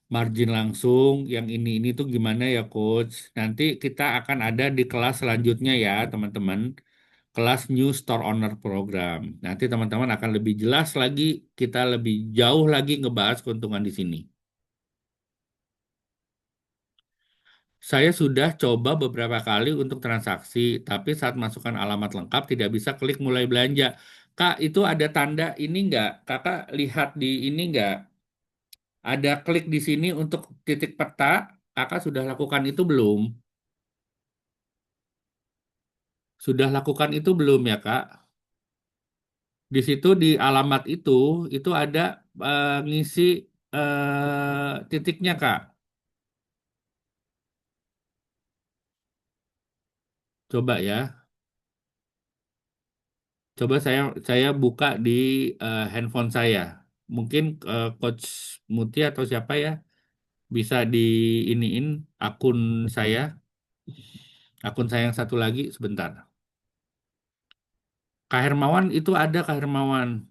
margin langsung, yang ini tuh gimana ya coach? Nanti kita akan ada di kelas selanjutnya ya teman-teman. Kelas New Store Owner Program. Nanti teman-teman akan lebih jelas lagi, kita lebih jauh lagi ngebahas keuntungan di sini. Saya sudah coba beberapa kali untuk transaksi, tapi saat masukkan alamat lengkap tidak bisa klik mulai belanja. Kak, itu ada tanda ini nggak? Kakak lihat di ini nggak? Ada klik di sini untuk titik peta. Kakak sudah lakukan itu belum? Sudah lakukan itu belum ya, Kak? Di situ di alamat itu ada ngisi titiknya, Kak. Coba ya. Coba saya buka di handphone saya. Mungkin Coach Muti atau siapa ya bisa di iniin akun saya, akun saya yang satu lagi sebentar. Kak Hermawan itu ada Kak Hermawan.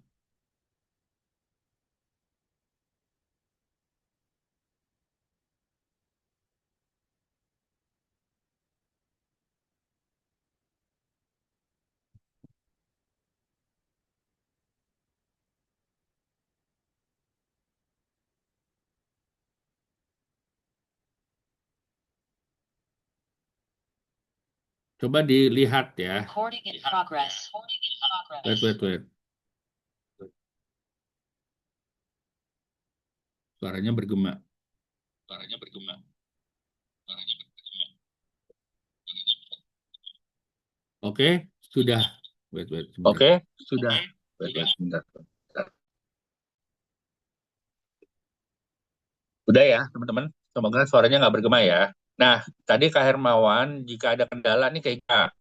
Coba dilihat ya. Recording in progress. Wait, wait, wait. Suaranya bergema. Suaranya bergema. Oke, sudah. Wait, wait, sebentar. Oke, sudah. Wait, wait, sebentar. Udah ya, teman-teman. Semoga suaranya nggak bergema ya. Nah, tadi Kak Hermawan, jika ada kendala nih kayak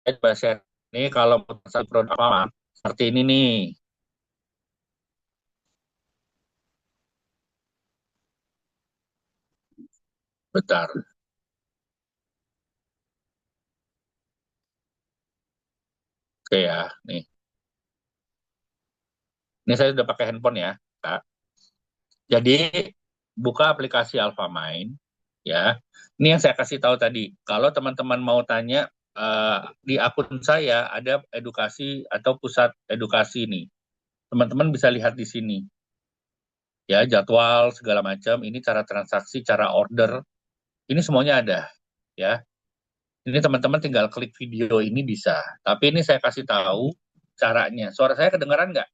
saya coba share nih kalau satu produk apa seperti ini nih. Bentar. Oke ya, nih. Ini saya udah pakai handphone ya, Kak. Jadi buka aplikasi Alfamind ya. Ini yang saya kasih tahu tadi. Kalau teman-teman mau tanya di akun saya ada edukasi atau pusat edukasi nih. Teman-teman bisa lihat di sini ya, jadwal segala macam, ini cara transaksi, cara order, ini semuanya ada ya. Ini teman-teman tinggal klik video ini bisa. Tapi ini saya kasih tahu caranya. Suara saya kedengaran nggak?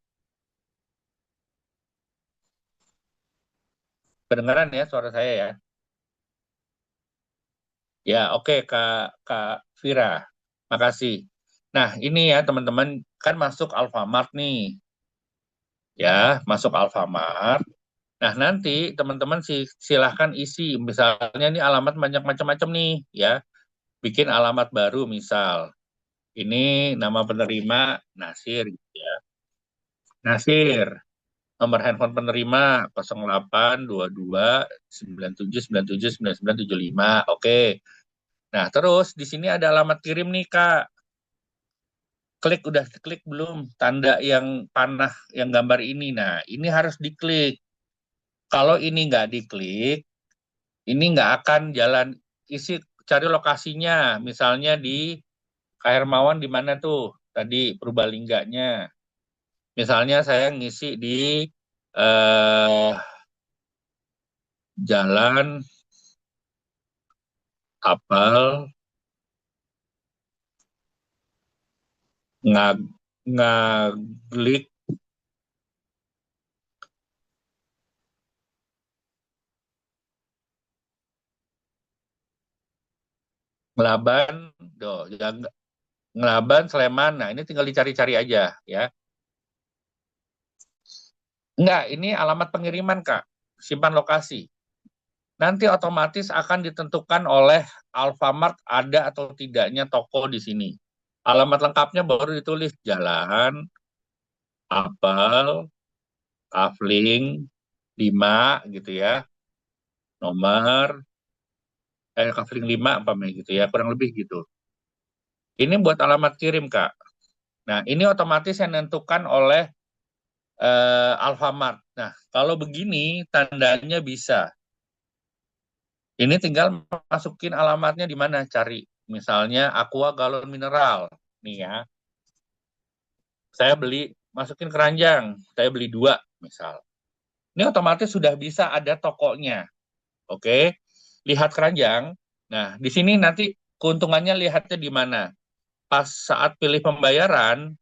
Kedengaran ya suara saya ya. Ya, oke Kak Kak Vira. Makasih. Nah, ini ya teman-teman kan masuk Alfamart nih. Ya, masuk Alfamart. Nah, nanti teman-teman silahkan isi misalnya ini alamat banyak macam-macam nih ya. Bikin alamat baru misal. Ini nama penerima Nasir gitu ya. Nasir. Nomor handphone penerima 082297979975. Oke. Nah, terus di sini ada alamat kirim nih, Kak. Klik udah klik belum tanda yang panah yang gambar ini. Nah, ini harus diklik. Kalau ini nggak diklik, ini nggak akan jalan. Isi cari lokasinya. Misalnya di Kak Hermawan di mana tuh? Tadi Purbalingganya. Misalnya saya ngisi di eh, Jalan Kapal ngag ngaglik Ngelaban Ngelaban Sleman. Nah, ini tinggal dicari-cari aja ya. Enggak, ini alamat pengiriman, Kak. Simpan lokasi. Nanti otomatis akan ditentukan oleh Alfamart ada atau tidaknya toko di sini. Alamat lengkapnya baru ditulis Jalan Apel Kafling 5 gitu ya. Nomor Kafling 5 apa gitu ya, kurang lebih gitu. Ini buat alamat kirim, Kak. Nah, ini otomatis yang menentukan oleh Alfamart. Nah, kalau begini tandanya bisa. Ini tinggal masukin alamatnya di mana cari. Misalnya Aqua galon mineral. Nih ya, saya beli masukin keranjang. Saya beli 2 misal. Ini otomatis sudah bisa ada tokonya. Oke. Lihat keranjang. Nah, di sini nanti keuntungannya lihatnya di mana. Pas saat pilih pembayaran,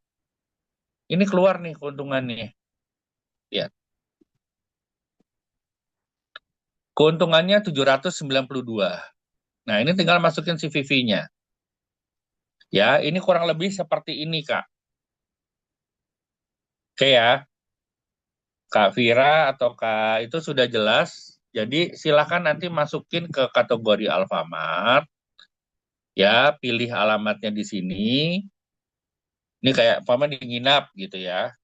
ini keluar nih keuntungannya. Ya. Keuntungannya 792. Nah, ini tinggal masukin CVV-nya. Ya, ini kurang lebih seperti ini, Kak. Oke ya, Kak Vira atau Kak itu sudah jelas. Jadi silakan nanti masukin ke kategori Alfamart, ya, pilih alamatnya di sini. Ini kayak paman di nginap gitu ya.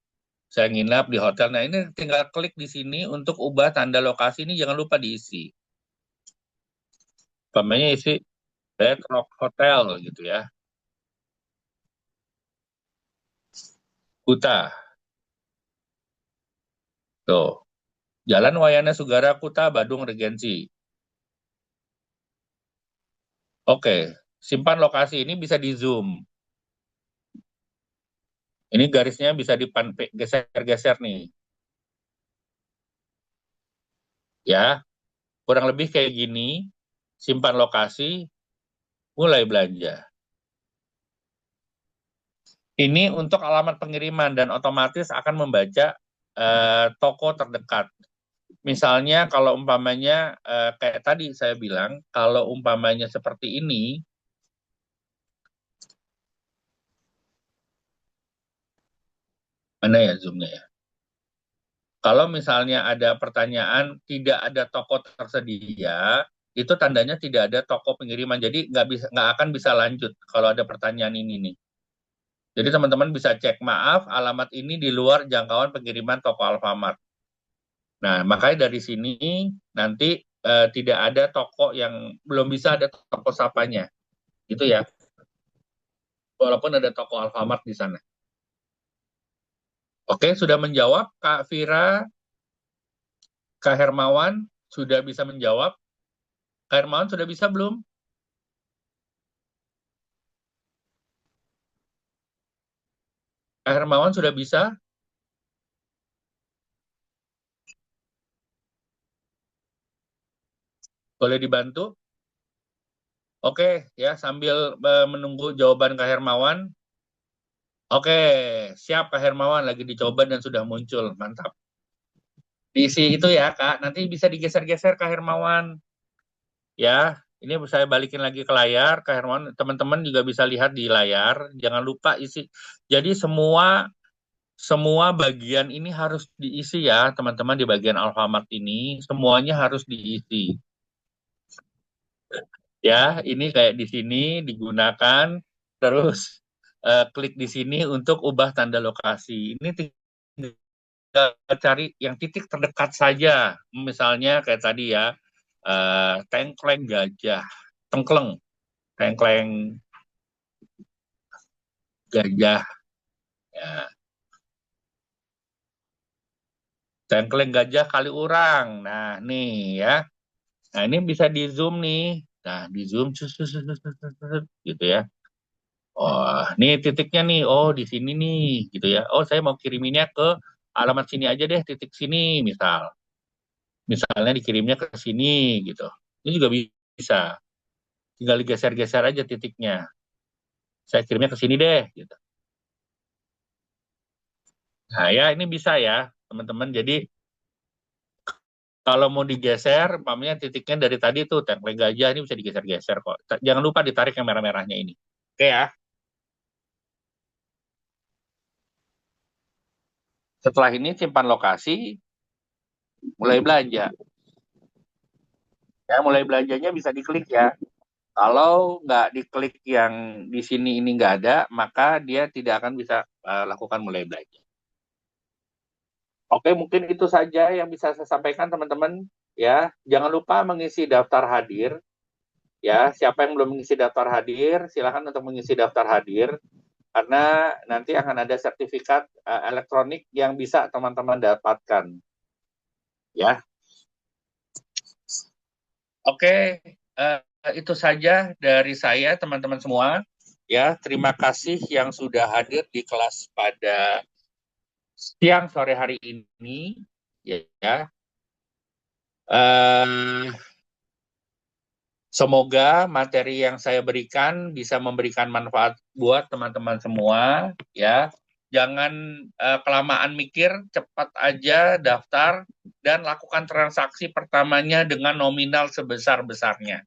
Saya nginap di hotel. Nah, ini tinggal klik di sini untuk ubah tanda lokasi ini jangan lupa diisi. Pamannya isi Red Rock Hotel gitu ya. Kuta. Tuh. Jalan Wayana Sugara Kuta, Badung Regensi. Oke, simpan lokasi ini bisa di zoom. Ini garisnya bisa digeser-geser nih. Ya, kurang lebih kayak gini. Simpan lokasi, mulai belanja. Ini untuk alamat pengiriman dan otomatis akan membaca toko terdekat. Misalnya kalau umpamanya kayak tadi saya bilang, kalau umpamanya seperti ini, mana ya zoomnya ya? Kalau misalnya ada pertanyaan tidak ada toko tersedia, itu tandanya tidak ada toko pengiriman. Jadi nggak akan bisa lanjut kalau ada pertanyaan ini nih. Jadi teman-teman bisa cek, maaf, alamat ini di luar jangkauan pengiriman toko Alfamart. Nah, makanya dari sini nanti tidak ada toko yang belum bisa ada toko sapanya, gitu ya. Walaupun ada toko Alfamart di sana. Oke, sudah menjawab Kak Vira, Kak Hermawan sudah bisa menjawab. Kak Hermawan sudah bisa belum? Kak Hermawan sudah bisa? Boleh dibantu? Oke, ya sambil menunggu jawaban Kak Hermawan. Oke, siap Kak Hermawan lagi dicoba dan sudah muncul. Mantap. Diisi itu ya, Kak. Nanti bisa digeser-geser Kak Hermawan. Ya, ini saya balikin lagi ke layar, Kak Hermawan. Teman-teman juga bisa lihat di layar. Jangan lupa isi. Jadi semua semua bagian ini harus diisi ya, teman-teman di bagian Alfamart ini. Semuanya harus diisi. Ya, ini kayak di sini digunakan, terus klik di sini untuk ubah tanda lokasi. Ini tinggal cari yang titik terdekat saja. Misalnya kayak tadi ya, tengkleng gajah, tengkleng, tengkleng gajah, ya. Tengkleng gajah Kaliurang. Nah, nih ya. Nah, ini bisa di zoom nih. Nah, di zoom gitu ya. Oh, nih titiknya nih. Oh, di sini nih, gitu ya. Oh, saya mau kiriminnya ke alamat sini aja deh, titik sini, misal. Misalnya dikirimnya ke sini, gitu. Ini juga bisa. Tinggal digeser-geser aja titiknya. Saya kirimnya ke sini deh, gitu. Nah, ya ini bisa ya, teman-teman. Jadi kalau mau digeser, umpamanya titiknya dari tadi tuh template gajah ini bisa digeser-geser kok. Jangan lupa ditarik yang merah-merahnya ini. Oke ya. Setelah ini simpan lokasi, mulai belanja. Ya, mulai belanjanya bisa diklik ya. Kalau nggak diklik yang di sini ini nggak ada, maka dia tidak akan bisa lakukan mulai belanja. Oke, mungkin itu saja yang bisa saya sampaikan teman-teman. Ya, jangan lupa mengisi daftar hadir. Ya, siapa yang belum mengisi daftar hadir, silakan untuk mengisi daftar hadir. Karena nanti akan ada sertifikat elektronik yang bisa teman-teman dapatkan. Ya, oke, uh, itu saja dari saya teman-teman semua. Ya, terima kasih yang sudah hadir di kelas pada siang sore hari ini. Ya, uh, semoga materi yang saya berikan bisa memberikan manfaat buat teman-teman semua. Ya, jangan kelamaan mikir, cepat aja daftar dan lakukan transaksi pertamanya dengan nominal sebesar-besarnya.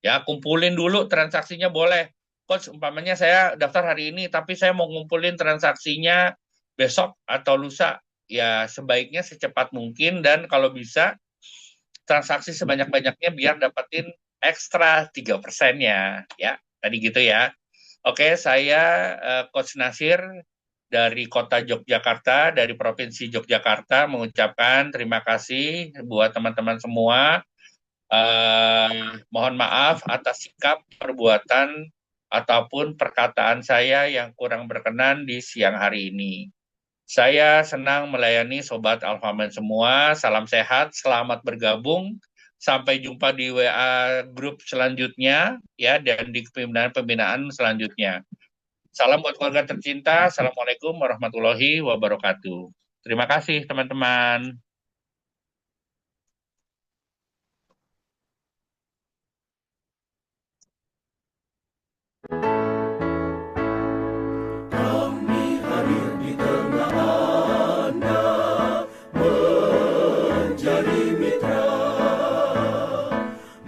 Ya, kumpulin dulu transaksinya boleh. Coach, umpamanya saya daftar hari ini, tapi saya mau ngumpulin transaksinya besok atau lusa. Ya, sebaiknya secepat mungkin dan kalau bisa transaksi sebanyak-banyaknya biar dapetin ekstra 3%-nya. Ya, tadi gitu ya. Oke, saya Coach Nasir dari Kota Yogyakarta, dari Provinsi Yogyakarta mengucapkan terima kasih buat teman-teman semua. Mohon maaf atas sikap, perbuatan, ataupun perkataan saya yang kurang berkenan di siang hari ini. Saya senang melayani Sobat Alfamart semua. Salam sehat, selamat bergabung. Sampai jumpa di WA grup selanjutnya ya dan di pembinaan selanjutnya. Salam buat keluarga tercinta. Assalamualaikum warahmatullahi wabarakatuh. Terima kasih teman-teman. Kami hadir di tengah Anda, menjadi mitra,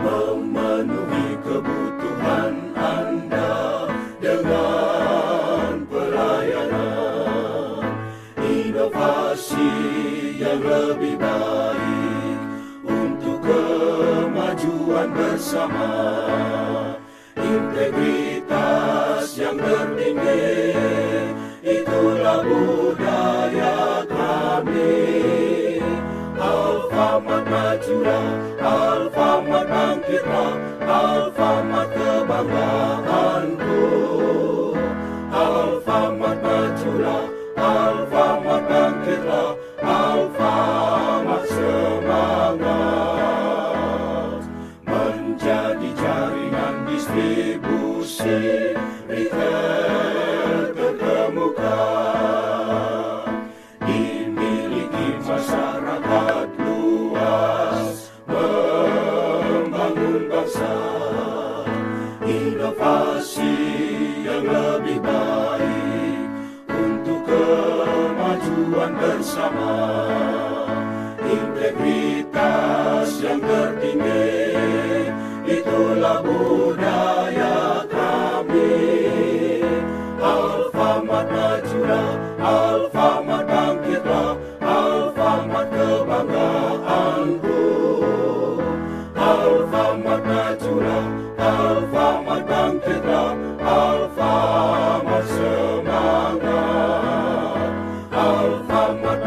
memenuhi kebutuhan Anda dengan pelayanan, inovasi yang lebih baik untuk kemajuan bersama, integritas yang tertinggi, itulah budaya kami. Alfamart majulah, Alfamart bangkitlah, Alfamart kebanggaanku. Alfamart majulah, Alfamart bangkitlah, Alfamart semangat. Menjadi jaringan distribusi retail terkemuka, dimiliki masyarakat luas, membangun bangsa, inovasi yang lebih baik untuk kemajuan bersama, integritas yang tertinggi, itulah budaya kami. Alfamart majulah, Alfamart bangkitlah, Alfamart kebanggaanku. Alfamart majulah, Alfamart bangkitlah, Alfamart semangat. Alfamart